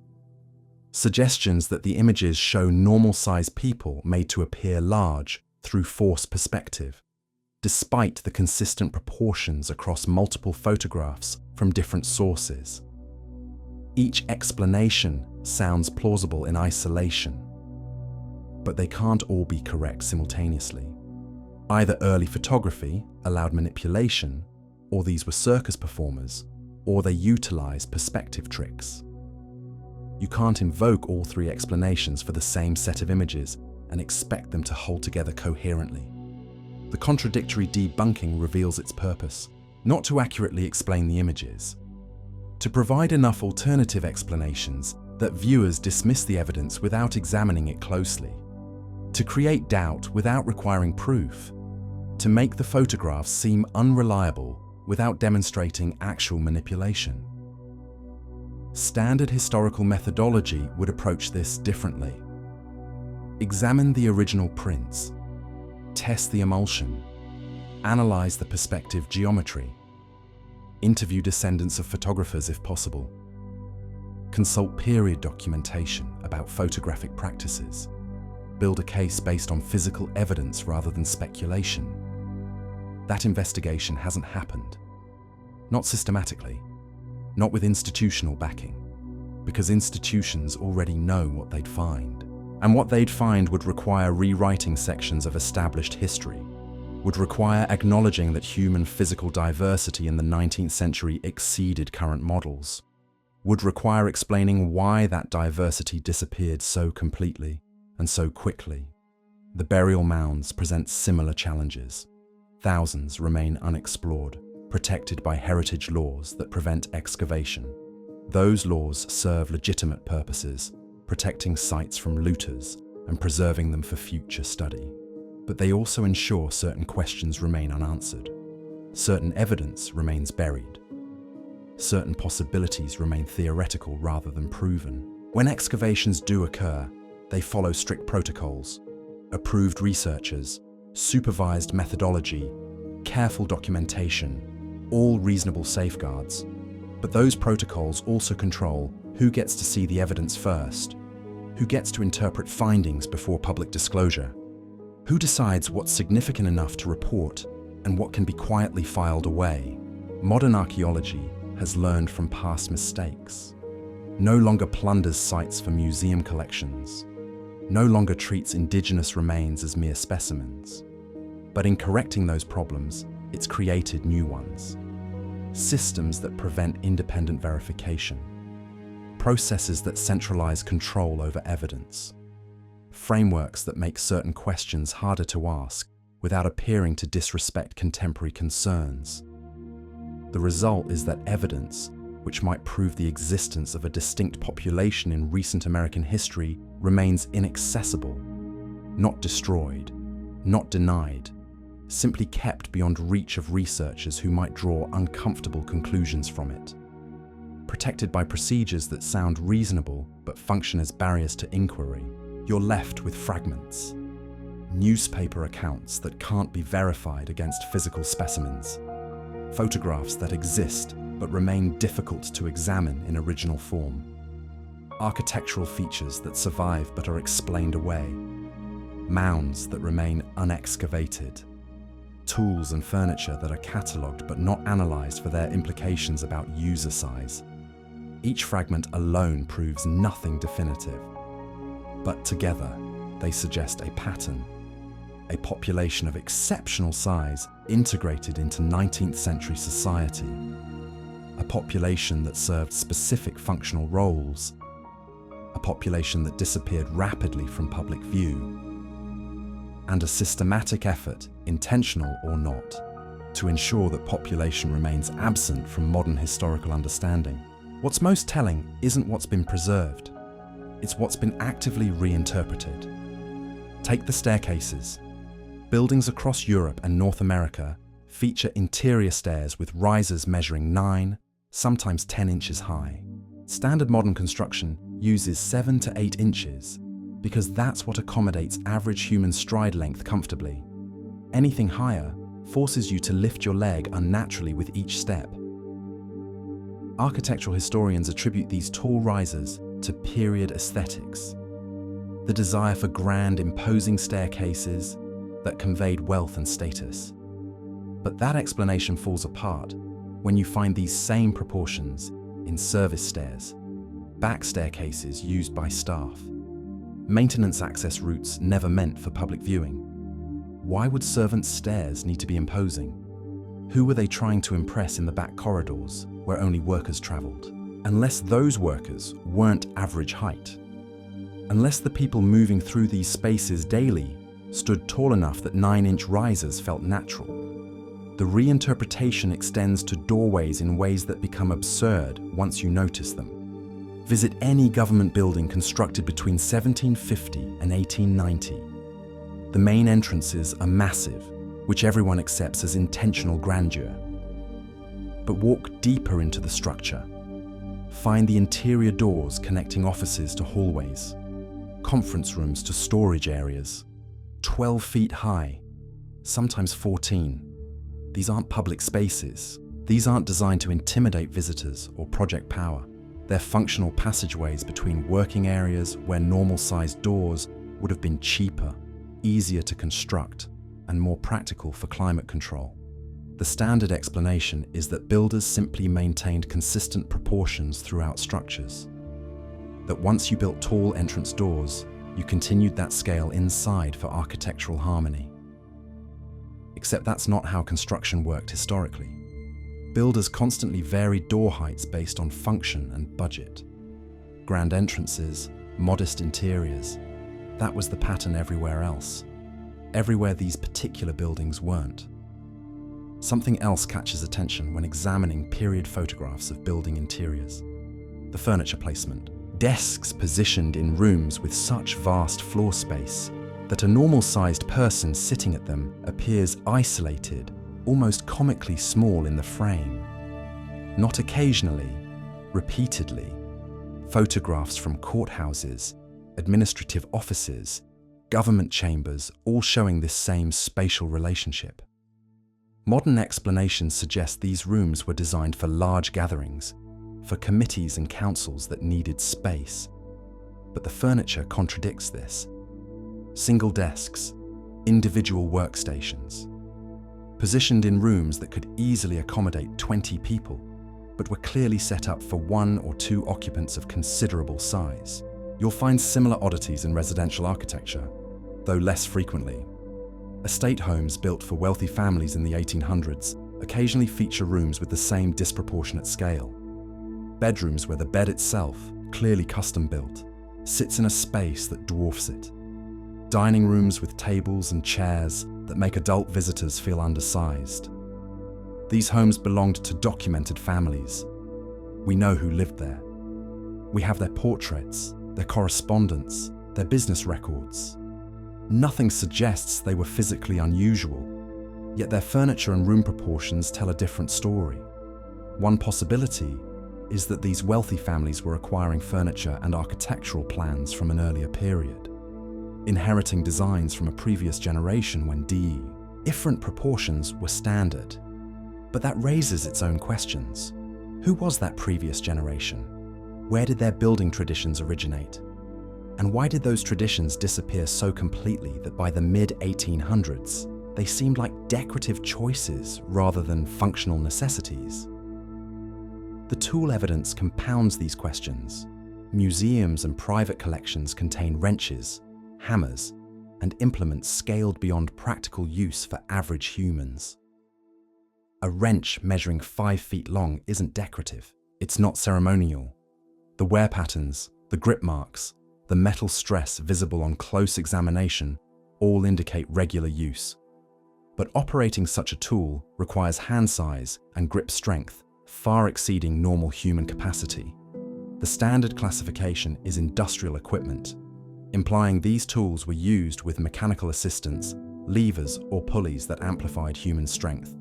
S1: Suggestions that the images show normal-sized people made to appear large through forced perspective, despite the consistent proportions across multiple photographs from different sources. Each explanation sounds plausible in isolation, but they can't all be correct simultaneously. Either early photography allowed manipulation, or these were circus performers, or they utilized perspective tricks. You can't invoke all three explanations for the same set of images and expect them to hold together coherently. The contradictory debunking reveals its purpose, not to accurately explain the images, to provide enough alternative explanations that viewers dismiss the evidence without examining it closely, to create doubt without requiring proof, to make the photographs seem unreliable without demonstrating actual manipulation. Standard historical methodology would approach this differently. Examine the original prints, test the emulsion, analyze the perspective geometry, interview descendants of photographers if possible, consult period documentation about photographic practices, build a case based on physical evidence rather than speculation. That investigation hasn't happened. Not systematically, not with institutional backing. because institutions already know what they'd find. And what they'd find would require rewriting sections of established history, would require acknowledging that human physical diversity in the 19th century exceeded current models, would require explaining why that diversity disappeared so completely and so quickly. The burial mounds present similar challenges. Thousands remain unexplored, protected by heritage laws that prevent excavation. Those laws serve legitimate purposes, protecting sites from looters and preserving them for future study. But they also ensure certain questions remain unanswered. Certain evidence remains buried. Certain possibilities remain theoretical rather than proven. When excavations do occur, they follow strict protocols, approved researchers, supervised methodology, careful documentation, all reasonable safeguards. But those protocols also control who gets to see the evidence first, who gets to interpret findings before public disclosure, who decides what's significant enough to report and what can be quietly filed away. Modern archaeology has learned from past mistakes, no longer plunders sites for museum collections, no longer treats indigenous remains as mere specimens. But in correcting those problems, it's created new ones. Systems that prevent independent verification, processes that centralize control over evidence, frameworks that make certain questions harder to ask without appearing to disrespect contemporary concerns. The result is that evidence, which might prove the existence of a distinct population in recent American history, remains inaccessible, not destroyed, not denied, simply kept beyond reach of researchers who might draw uncomfortable conclusions from it. Protected by procedures that sound reasonable but function as barriers to inquiry, you're left with fragments, newspaper accounts that can't be verified against physical specimens, photographs that exist but remain difficult to examine in original form, architectural features that survive but are explained away, mounds that remain unexcavated, tools and furniture that are catalogued but not analysed for their implications about user size. Each fragment alone proves nothing definitive, but together they suggest a pattern, a population of exceptional size integrated into 19th century society, a population that served specific functional roles, a population that disappeared rapidly from public view, and a systematic effort, intentional or not, to ensure that population remains absent from modern historical understanding. What's most telling isn't what's been preserved, it's what's been actively reinterpreted. Take the staircases. Buildings across Europe and North America feature interior stairs with risers measuring 9, sometimes 10 inches high. Standard modern construction uses 7 to 8 inches because that's what accommodates average human stride length comfortably. Anything higher forces you to lift your leg unnaturally with each step. Architectural historians attribute these tall risers to period aesthetics, the desire for grand, imposing staircases that conveyed wealth and status. But that explanation falls apart when you find these same proportions in service stairs, back staircases used by staff, maintenance access routes never meant for public viewing. Why would servants' stairs need to be imposing? Who were they trying to impress in the back corridors where only workers travelled? Unless those workers weren't average height, unless the people moving through these spaces daily stood tall enough that 9-inch risers felt natural, the reinterpretation extends to doorways in ways that become absurd once you notice them. Visit any government building constructed between 1750 and 1890. The main entrances are massive, which everyone accepts as intentional grandeur. But walk deeper into the structure. Find the interior doors connecting offices to hallways, conference rooms to storage areas, 12 feet high, sometimes 14. These aren't public spaces. These aren't designed to intimidate visitors or project power. They're functional passageways between working areas where normal-sized doors would have been cheaper, easier to construct, and more practical for climate control. The standard explanation is that builders simply maintained consistent proportions throughout structures. that once you built tall entrance doors, you continued that scale inside for architectural harmony. Except that's not how construction worked historically. Builders constantly varied door heights based on function and budget. Grand entrances, modest interiors, that was the pattern everywhere else. Everywhere these particular buildings weren't. Something else catches attention when examining period photographs of building interiors. The furniture placement. Desks positioned in rooms with such vast floor space that a normal-sized person sitting at them appears isolated, almost comically small in the frame. Not occasionally, repeatedly. Photographs from courthouses, administrative offices, government chambers, all showing this same spatial relationship. Modern explanations suggest these rooms were designed for large gatherings, for committees and councils that needed space. But the furniture contradicts this. Single desks, individual workstations, positioned in rooms that could easily accommodate 20 people, but were clearly set up for 1 or 2 occupants of considerable size. You'll find similar oddities in residential architecture, though less frequently. Estate homes built for wealthy families in the 1800s occasionally feature rooms with the same disproportionate scale. Bedrooms where the bed itself, clearly custom-built, sits in a space that dwarfs it. Dining rooms with tables and chairs that make adult visitors feel undersized. These homes belonged to documented families. We know who lived there. We have their portraits, their correspondence, their business records. Nothing suggests they were physically unusual, yet their furniture and room proportions tell a different story. One possibility is that these wealthy families were acquiring furniture and architectural plans from an earlier period, inheriting designs from a previous generation when different proportions were standard. But that raises its own questions. Who was that previous generation? Where did their building traditions originate? And why did those traditions disappear so completely that by the mid-1800s, they seemed like decorative choices rather than functional necessities? The tool evidence compounds these questions. Museums and private collections contain wrenches, hammers, and implements scaled beyond practical use for average humans. A wrench measuring 5 feet long isn't decorative. It's not ceremonial. The wear patterns, the grip marks, the metal stress visible on close examination all indicate regular use. But operating such a tool requires hand size and grip strength far exceeding normal human capacity. The standard classification is industrial equipment, implying these tools were used with mechanical assistance, levers or pulleys that amplified human strength.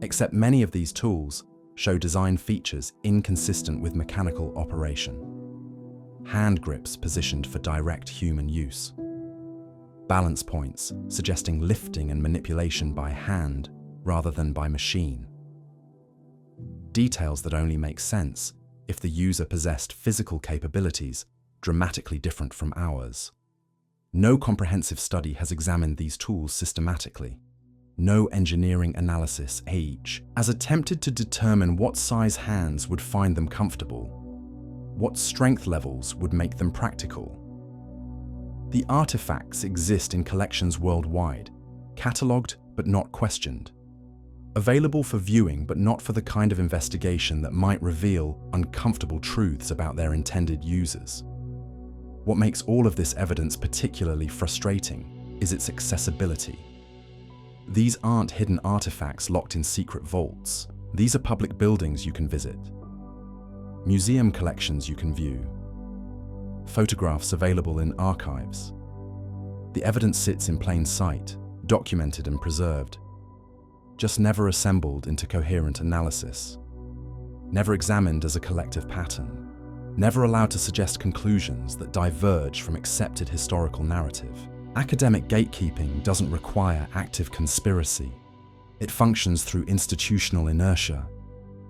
S1: Except many of these tools show design features inconsistent with mechanical operation. Hand grips positioned for direct human use. Balance points suggesting lifting and manipulation by hand rather than by machine. Details that only make sense if the user possessed physical capabilities dramatically different from ours. No comprehensive study has examined these tools systematically. No engineering analysis has attempted to determine what size hands would find them comfortable, what strength levels would make them practical. The artifacts exist in collections worldwide, catalogued but not questioned, available for viewing but not for the kind of investigation that might reveal uncomfortable truths about their intended users. What makes all of this evidence particularly frustrating is its accessibility. These aren't hidden artifacts locked in secret vaults. These are public buildings you can visit, museum collections you can view, photographs available in archives. The evidence sits in plain sight, documented and preserved, just never assembled into coherent analysis, never examined as a collective pattern, never allowed to suggest conclusions that diverge from accepted historical narrative. Academic gatekeeping doesn't require active conspiracy. It functions through institutional inertia,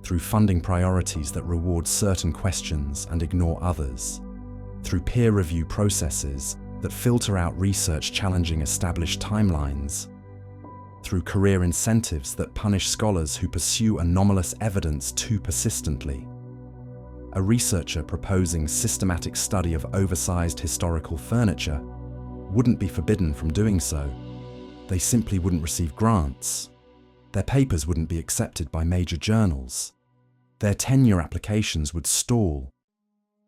S1: through funding priorities that reward certain questions and ignore others, through peer review processes that filter out research challenging established timelines, through career incentives that punish scholars who pursue anomalous evidence too persistently. A researcher proposing systematic study of oversized historical furniture wouldn't be forbidden from doing so. They simply wouldn't receive grants. Their papers wouldn't be accepted by major journals. Their tenure applications would stall,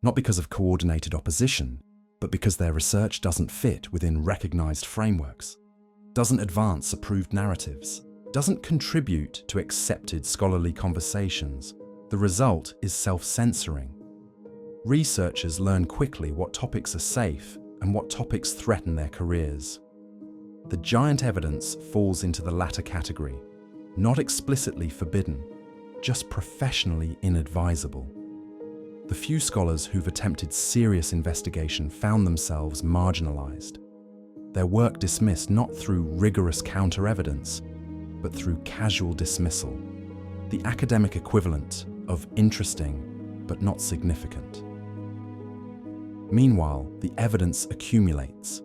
S1: not because of coordinated opposition, but because their research doesn't fit within recognized frameworks, doesn't advance approved narratives, doesn't contribute to accepted scholarly conversations. The result is self-censoring. Researchers learn quickly what topics are safe and what topics threaten their careers. The giant evidence falls into the latter category, not explicitly forbidden, just professionally inadvisable. The few scholars who've attempted serious investigation found themselves marginalized. Their work dismissed not through rigorous counter-evidence, but through casual dismissal, the academic equivalent of interesting but not significant. Meanwhile, the evidence accumulates.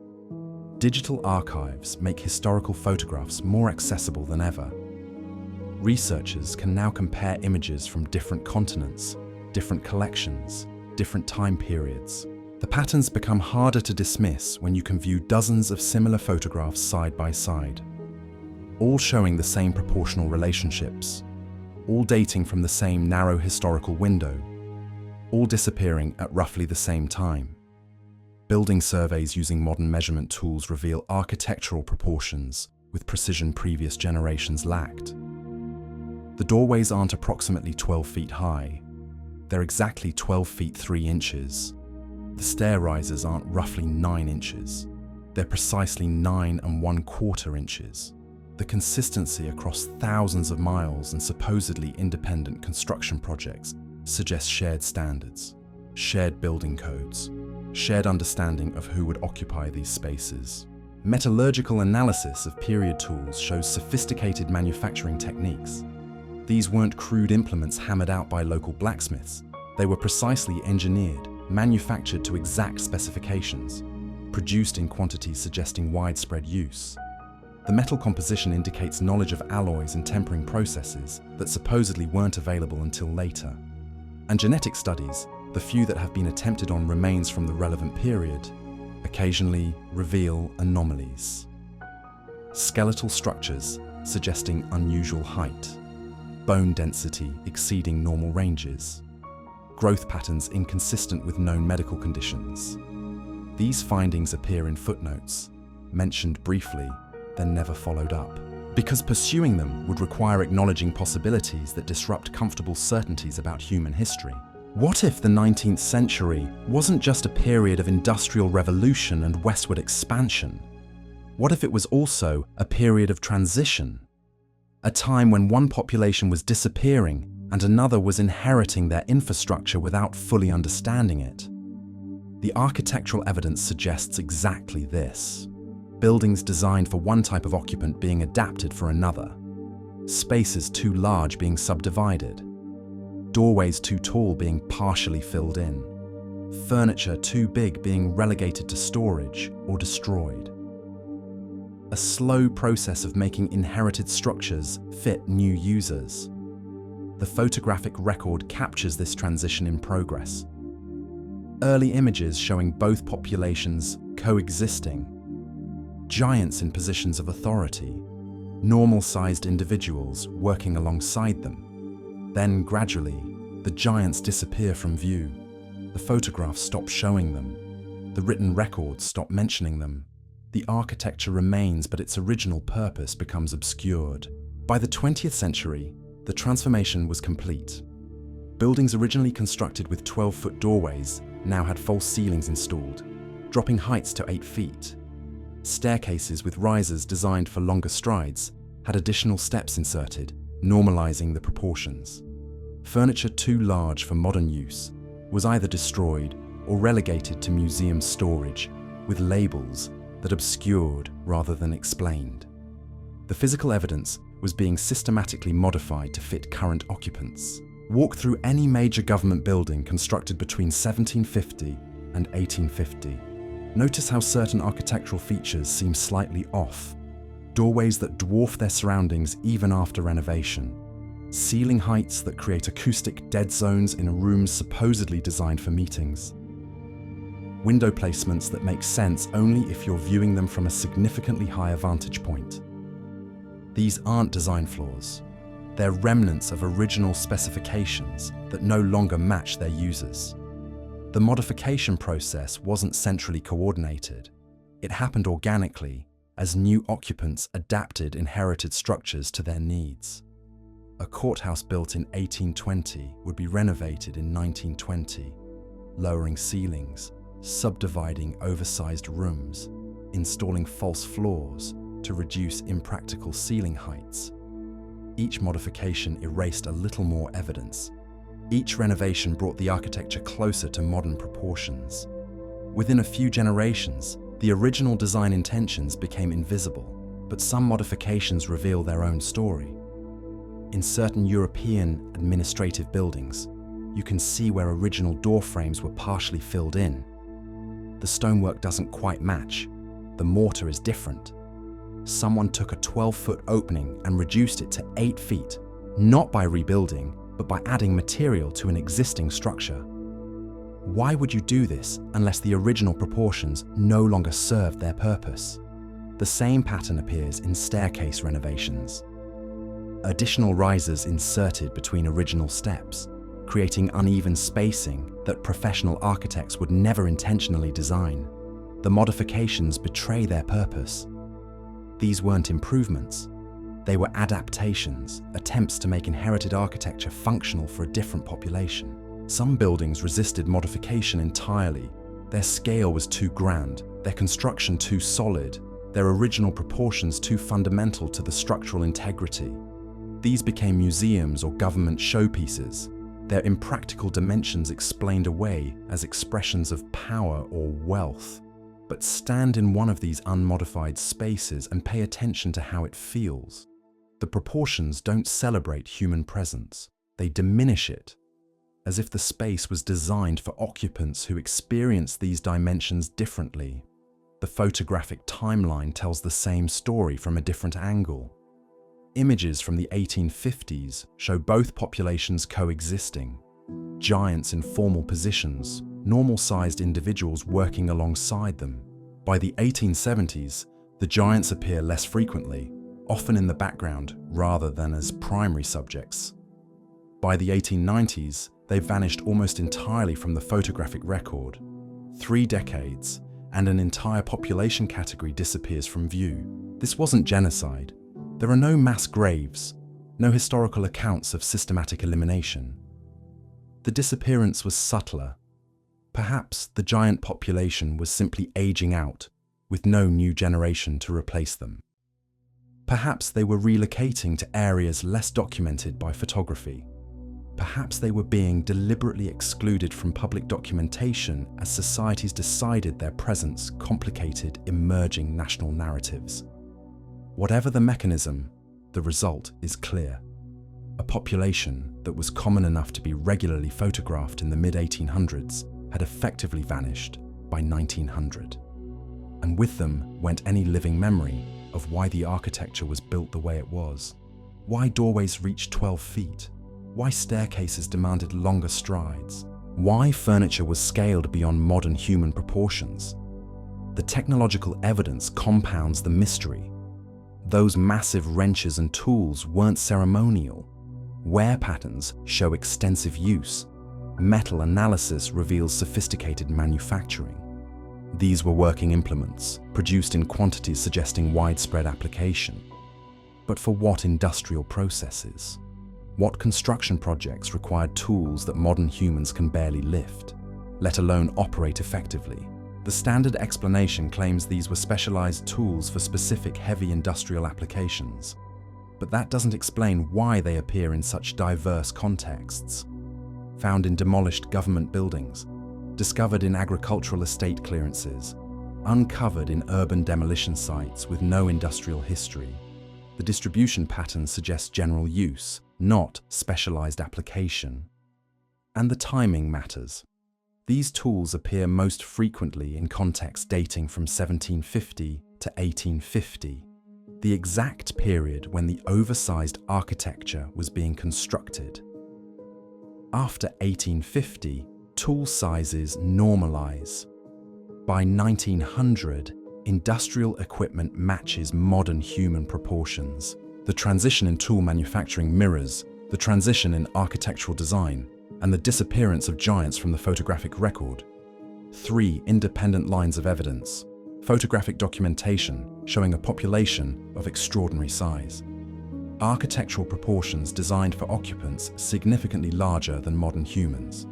S1: Digital archives make historical photographs more accessible than ever. Researchers can now compare images from different continents, different collections, different time periods. The patterns become harder to dismiss when you can view dozens of similar photographs side by side, all showing the same proportional relationships, all dating from the same narrow historical window, all disappearing at roughly the same time. Building surveys using modern measurement tools reveal architectural proportions with precision previous generations lacked. The doorways aren't approximately 12 feet high, they're exactly 12 feet 3 inches. The stair risers aren't roughly 9 inches, they're precisely 9 1/4 inches. The consistency across thousands of miles and supposedly independent construction projects suggests shared standards, shared building codes, shared understanding of who would occupy these spaces. Metallurgical analysis of period tools shows sophisticated manufacturing techniques. These weren't crude implements hammered out by local blacksmiths. They were precisely engineered, manufactured to exact specifications, produced in quantities suggesting widespread use. The metal composition indicates knowledge of alloys and tempering processes that supposedly weren't available until later. And genetic studies, the few that have been attempted on remains from the relevant period, occasionally reveal anomalies. Skeletal structures suggesting unusual height, bone density exceeding normal ranges, growth patterns inconsistent with known medical conditions. These findings appear in footnotes, mentioned briefly, then never followed up, because pursuing them would require acknowledging possibilities that disrupt comfortable certainties about human history. What if the 19th century wasn't just a period of industrial revolution and westward expansion? What if it was also a period of transition? A time when one population was disappearing and another was inheriting their infrastructure without fully understanding it. The architectural evidence suggests exactly this. Buildings designed for one type of occupant being adapted for another. Spaces too large being subdivided. Doorways too tall being partially filled in. Furniture too big being relegated to storage or destroyed. A slow process of making inherited structures fit new users. The photographic record captures this transition in progress. Early images showing both populations coexisting. Giants in positions of authority. Normal-sized individuals working alongside them. Then, gradually, the giants disappear from view. The photographs stop showing them. The written records stop mentioning them. The architecture remains, but its original purpose becomes obscured. By the 20th century, the transformation was complete. Buildings originally constructed with 12-foot doorways now had false ceilings installed, dropping heights to 8 feet. Staircases with risers designed for longer strides had additional steps inserted, normalizing the proportions. Furniture too large for modern use was either destroyed or relegated to museum storage with labels that obscured rather than explained. The physical evidence was being systematically modified to fit current occupants. Walk through any major government building constructed between 1750 and 1850. Notice how certain architectural features seem slightly off. Doorways that dwarf their surroundings even after renovation. ceiling heights that create acoustic dead zones in rooms supposedly designed for meetings, window placements that make sense only if you're viewing them from a significantly higher vantage point. These aren't design flaws. They're remnants of original specifications that no longer match their users. The modification process wasn't centrally coordinated. It happened organically as new occupants adapted inherited structures to their needs. A courthouse built in 1820 would be renovated in 1920, lowering ceilings, subdividing oversized rooms, installing false floors to reduce impractical ceiling heights. Each modification erased a little more evidence. Each renovation brought the architecture closer to modern proportions. Within a few generations, the original design intentions became invisible, but some modifications reveal their own story. In certain European administrative buildings, you can see where original door frames were partially filled in. The stonework doesn't quite match. The mortar is different. Someone took a 12-foot opening and reduced it to 8 feet, not by rebuilding, but by adding material to an existing structure. Why would you do this unless the original proportions no longer served their purpose? The same pattern appears in staircase renovations. Additional risers inserted between original steps, creating uneven spacing that professional architects would never intentionally design. The modifications betray their purpose. These weren't improvements. They were adaptations, attempts to make inherited architecture functional for a different population. Some buildings resisted modification entirely. Their scale was too grand, their construction too solid, their original proportions too fundamental to the structural integrity. These became museums or government showpieces, their impractical dimensions explained away as expressions of power or wealth. But stand in one of these unmodified spaces and pay attention to how it feels. The proportions don't celebrate human presence, they diminish it, as if the space was designed for occupants who experience these dimensions differently. The photographic timeline tells the same story from a different angle. Images from the 1850s show both populations coexisting. Giants in formal positions, normal-sized individuals working alongside them. By the 1870s, the giants appear less frequently, often in the background rather than as primary subjects. By the 1890s, they vanished almost entirely from the photographic record. 3 decades, and an entire population category disappears from view. This wasn't genocide. There are no mass graves, no historical accounts of systematic elimination. The disappearance was subtler. Perhaps the giant population was simply aging out, with no new generation to replace them. Perhaps they were relocating to areas less documented by photography. Perhaps they were being deliberately excluded from public documentation as societies decided their presence complicated emerging national narratives. Whatever the mechanism, the result is clear. A population that was common enough to be regularly photographed in the mid-1800s had effectively vanished by 1900. And with them went any living memory of why the architecture was built the way it was. Why doorways reached 12 feet? Why staircases demanded longer strides? Why furniture was scaled beyond modern human proportions? The technological evidence compounds the mystery. Those massive wrenches and tools weren't ceremonial. Wear patterns show extensive use. Metal analysis reveals sophisticated manufacturing. These were working implements, produced in quantities suggesting widespread application. But for what industrial processes? What construction projects required tools that modern humans can barely lift, let alone operate effectively? The standard explanation claims these were specialized tools for specific heavy industrial applications. But that doesn't explain why they appear in such diverse contexts. Found in demolished government buildings, discovered in agricultural estate clearances, uncovered in urban demolition sites with no industrial history. The distribution pattern suggests general use, not specialized application. And the timing matters. These tools appear most frequently in contexts dating from 1750 to 1850. the exact period when the oversized architecture was being constructed. After 1850, tool sizes normalize. By 1900, industrial equipment matches modern human proportions. The transition in tool manufacturing mirrors the transition in architectural design and the disappearance of giants from the photographic record. 3 independent lines of evidence. Photographic documentation showing a population of extraordinary size. Architectural proportions designed for occupants significantly larger than modern humans.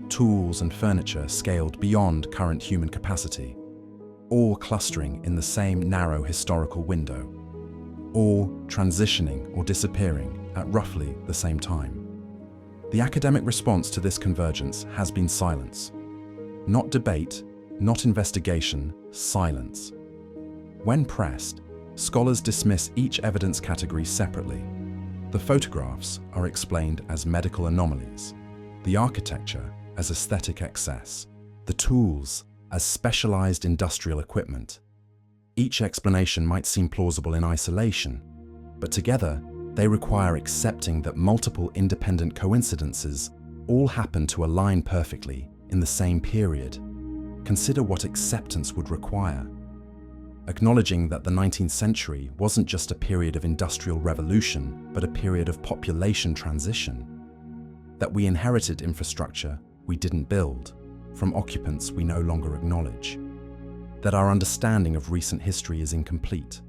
S1: Tools and furniture scaled beyond current human capacity, all clustering in the same narrow historical window, all transitioning or disappearing at roughly the same time. The academic response to this convergence has been silence. Not debate, not investigation, silence. When pressed, scholars dismiss each evidence category separately. The photographs are explained as medical anomalies, the architecture as aesthetic excess, the tools as specialized industrial equipment. Each explanation might seem plausible in isolation, but together they require accepting that multiple independent coincidences all happen to align perfectly in the same period. Consider what acceptance would require. Acknowledging that the 19th century wasn't just a period of industrial revolution, but a period of population transition. That we inherited infrastructure we didn't build, from occupants we no longer acknowledge. That our understanding of recent history is incomplete,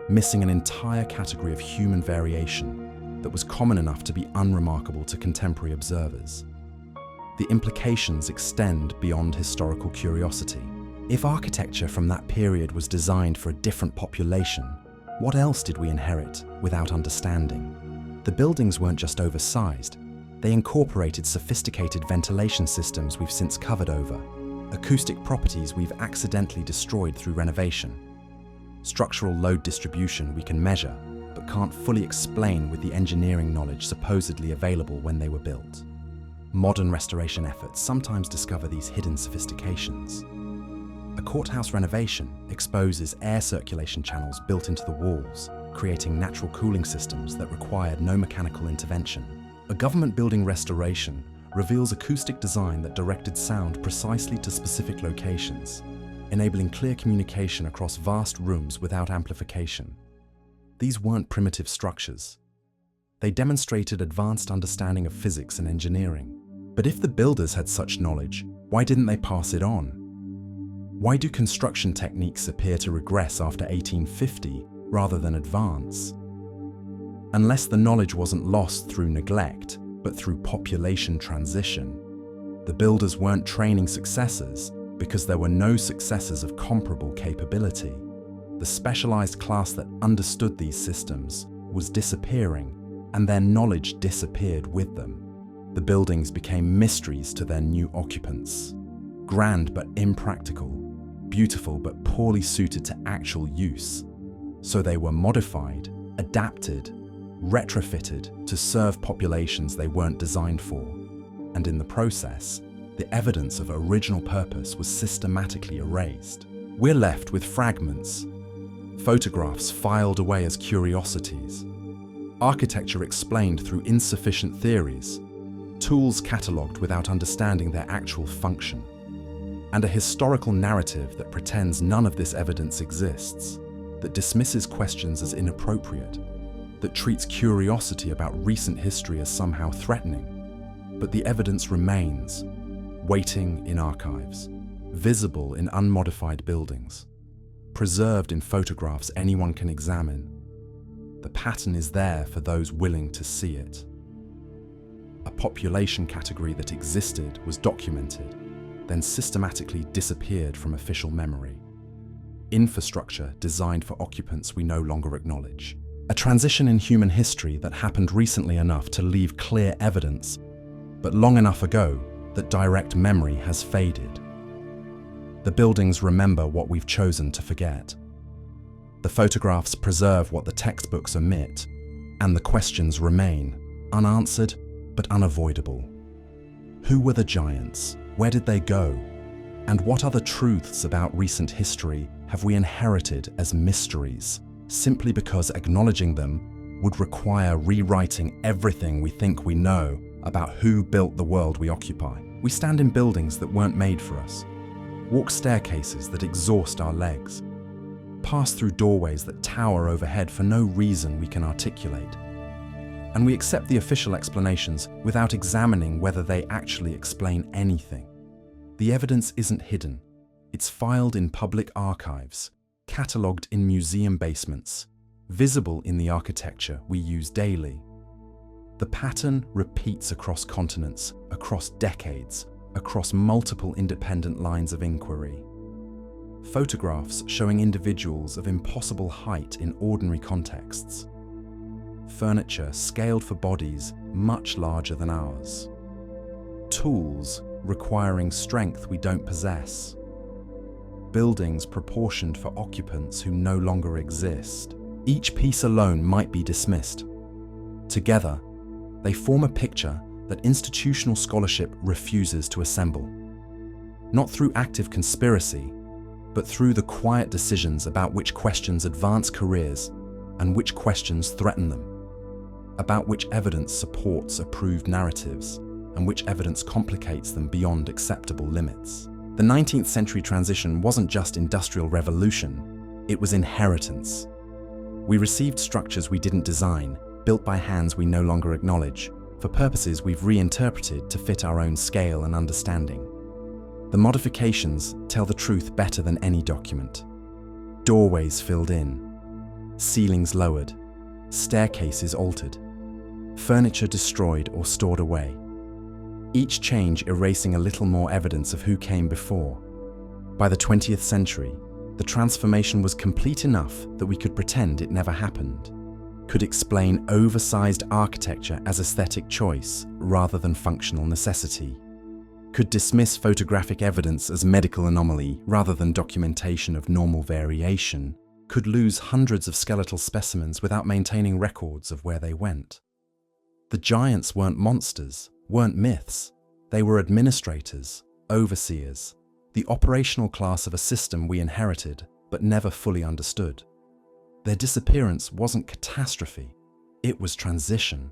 S1: missing an entire category of human variation that was common enough to be unremarkable to contemporary observers. The implications extend beyond historical curiosity. If architecture from that period was designed for a different population, what else did we inherit without understanding? The buildings weren't just oversized, they incorporated sophisticated ventilation systems we've since covered over, acoustic properties we've accidentally destroyed through renovation, structural load distribution we can measure, but can't fully explain with the engineering knowledge supposedly available when they were built. Modern restoration efforts sometimes discover these hidden sophistications. A courthouse renovation exposes air circulation channels built into the walls, creating natural cooling systems that required no mechanical intervention. A government building restoration reveals acoustic design that directed sound precisely to specific locations, enabling clear communication across vast rooms without amplification. These weren't primitive structures. They demonstrated advanced understanding of physics and engineering. But if the builders had such knowledge, why didn't they pass it on? Why do construction techniques appear to regress after 1850 rather than advance? Unless the knowledge wasn't lost through neglect, but through population transition. The builders weren't training successors because there were no successors of comparable capability. The specialized class that understood these systems was disappearing, and their knowledge disappeared with them. The buildings became mysteries to their new occupants. Grand but impractical, beautiful but poorly suited to actual use. So they were modified, adapted, retrofitted to serve populations they weren't designed for, and in the process, the evidence of original purpose was systematically erased. We're left with fragments, photographs filed away as curiosities, architecture explained through insufficient theories, tools catalogued without understanding their actual function, and a historical narrative that pretends none of this evidence exists, that dismisses questions as inappropriate, that treats curiosity about recent history as somehow threatening. But the evidence remains, waiting in archives, visible in unmodified buildings, preserved in photographs anyone can examine. The pattern is there for those willing to see it. A population category that existed was documented, then systematically disappeared from official memory. Infrastructure designed for occupants we no longer acknowledge. A transition in human history that happened recently enough to leave clear evidence, but long enough ago that direct memory has faded. The buildings remember what we've chosen to forget. The photographs preserve what the textbooks omit, and the questions remain, unanswered but unavoidable. Who were the giants? Where did they go? And what other truths about recent history have we inherited as mysteries? simply because acknowledging them would require rewriting everything we think we know about who built the world we occupy. We stand in buildings that weren't made for us, walk staircases that exhaust our legs, pass through doorways that tower overhead for no reason we can articulate. And we accept the official explanations without examining whether they actually explain anything. The evidence isn't hidden. It's filed in public archives, catalogued in museum basements, visible in the architecture we use daily. The pattern repeats across continents, across decades, across multiple independent lines of inquiry. Photographs showing individuals of impossible height in ordinary contexts. Furniture scaled for bodies much larger than ours. Tools requiring strength we don't possess. Buildings proportioned for occupants who no longer exist. Each piece alone might be dismissed. Together, they form a picture that institutional scholarship refuses to assemble. Not through active conspiracy, but through the quiet decisions about which questions advance careers and which questions threaten them. About which evidence supports approved narratives and which evidence complicates them beyond acceptable limits. The 19th century transition wasn't just industrial revolution, it was inheritance. We received structures we didn't design, built by hands we no longer acknowledge, for purposes we've reinterpreted to fit our own scale and understanding. The modifications tell the truth better than any document. Doorways filled in, ceilings lowered, staircases altered, furniture destroyed or stored away. Each change erasing a little more evidence of who came before. By the 20th century, the transformation was complete enough that we could pretend it never happened, could explain oversized architecture as aesthetic choice rather than functional necessity, could dismiss photographic evidence as medical anomaly rather than documentation of normal variation, could lose hundreds of skeletal specimens without maintaining records of where they went. The giants weren't monsters, weren't myths. They were administrators, overseers, the operational class of a system we inherited but never fully understood. Their disappearance wasn't catastrophe, it was transition,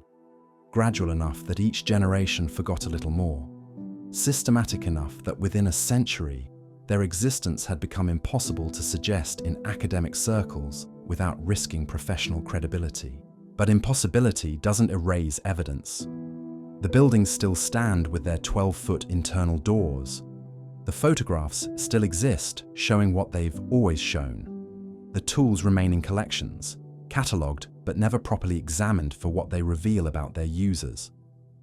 S1: gradual enough that each generation forgot a little more, systematic enough that within a century, their existence had become impossible to suggest in academic circles without risking professional credibility. But impossibility doesn't erase evidence. The buildings still stand with their 12-foot internal doors. The photographs still exist, showing what they've always shown. The tools remain in collections, catalogued but never properly examined for what they reveal about their users.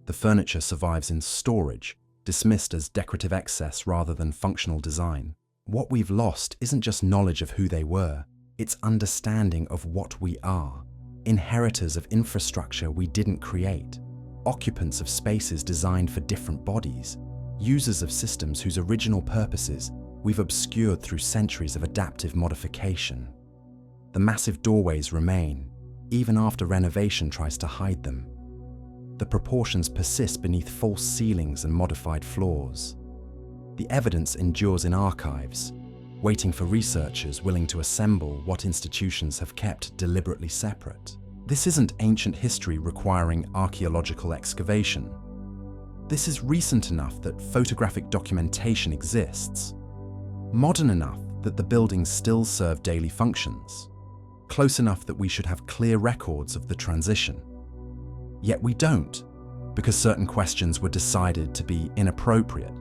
S1: The furniture survives in storage, dismissed as decorative excess rather than functional design. What we've lost isn't just knowledge of who they were, it's understanding of what we are. Inheritors of infrastructure we didn't create, occupants of spaces designed for different bodies, users of systems whose original purposes we've obscured through centuries of adaptive modification. The massive doorways remain, even after renovation tries to hide them. The proportions persist beneath false ceilings and modified floors. The evidence endures in archives, waiting for researchers willing to assemble what institutions have kept deliberately separate. This isn't ancient history requiring archaeological excavation. This is recent enough that photographic documentation exists, modern enough that the buildings still serve daily functions, close enough that we should have clear records of the transition. Yet we don't, because certain questions were decided to be inappropriate.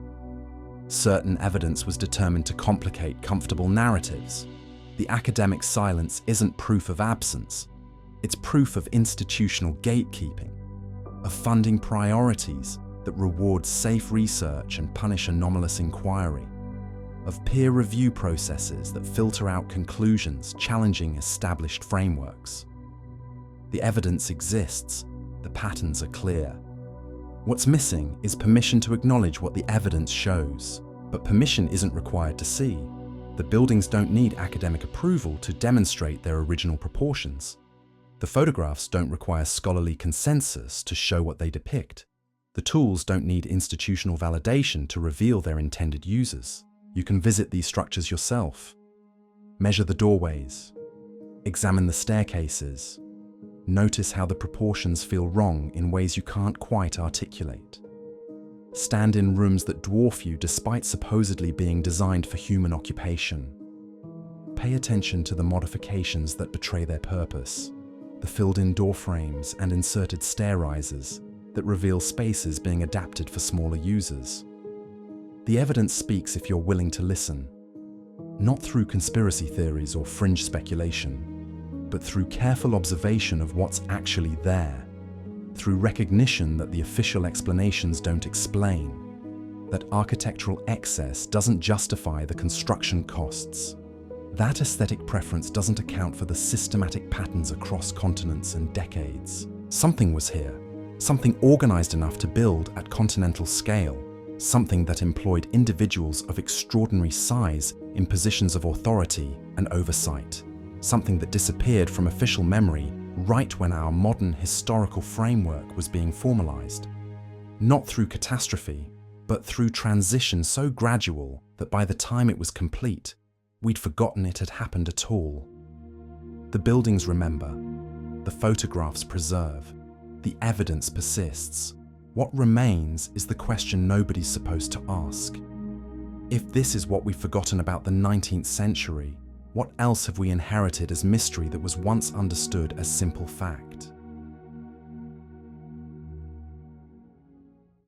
S1: Certain evidence was determined to complicate comfortable narratives. The academic silence isn't proof of absence, it's proof of institutional gatekeeping, of funding priorities that reward safe research and punish anomalous inquiry, of peer review processes that filter out conclusions challenging established frameworks. The evidence exists, the patterns are clear. What's missing is permission to acknowledge what the evidence shows, but permission isn't required to see. The buildings don't need academic approval to demonstrate their original proportions. The photographs don't require scholarly consensus to show what they depict. The tools don't need institutional validation to reveal their intended users. You can visit these structures yourself. Measure the doorways. Examine the staircases. Notice how the proportions feel wrong in ways you can't quite articulate. Stand in rooms that dwarf you despite supposedly being designed for human occupation. Pay attention to the modifications that betray their purpose, the filled-in door frames and inserted stair risers that reveal spaces being adapted for smaller users. The evidence speaks if you're willing to listen, not through conspiracy theories or fringe speculation, but through careful observation of what's actually there, through recognition that the official explanations don't explain, that architectural excess doesn't justify the construction costs. That aesthetic preference doesn't account for the systematic patterns across continents and decades. Something was here, something organized enough to build at continental scale, something that employed individuals of extraordinary size in positions of authority and oversight, something that disappeared from official memory right when our modern historical framework was being formalized. Not through catastrophe, but through transition so gradual that by the time it was complete, we'd forgotten it had happened at all. The buildings remember, the photographs preserve, the evidence persists. What remains is the question nobody's supposed to ask. If this is what we've forgotten about the 19th century, what else have we inherited as mystery that was once understood as simple fact?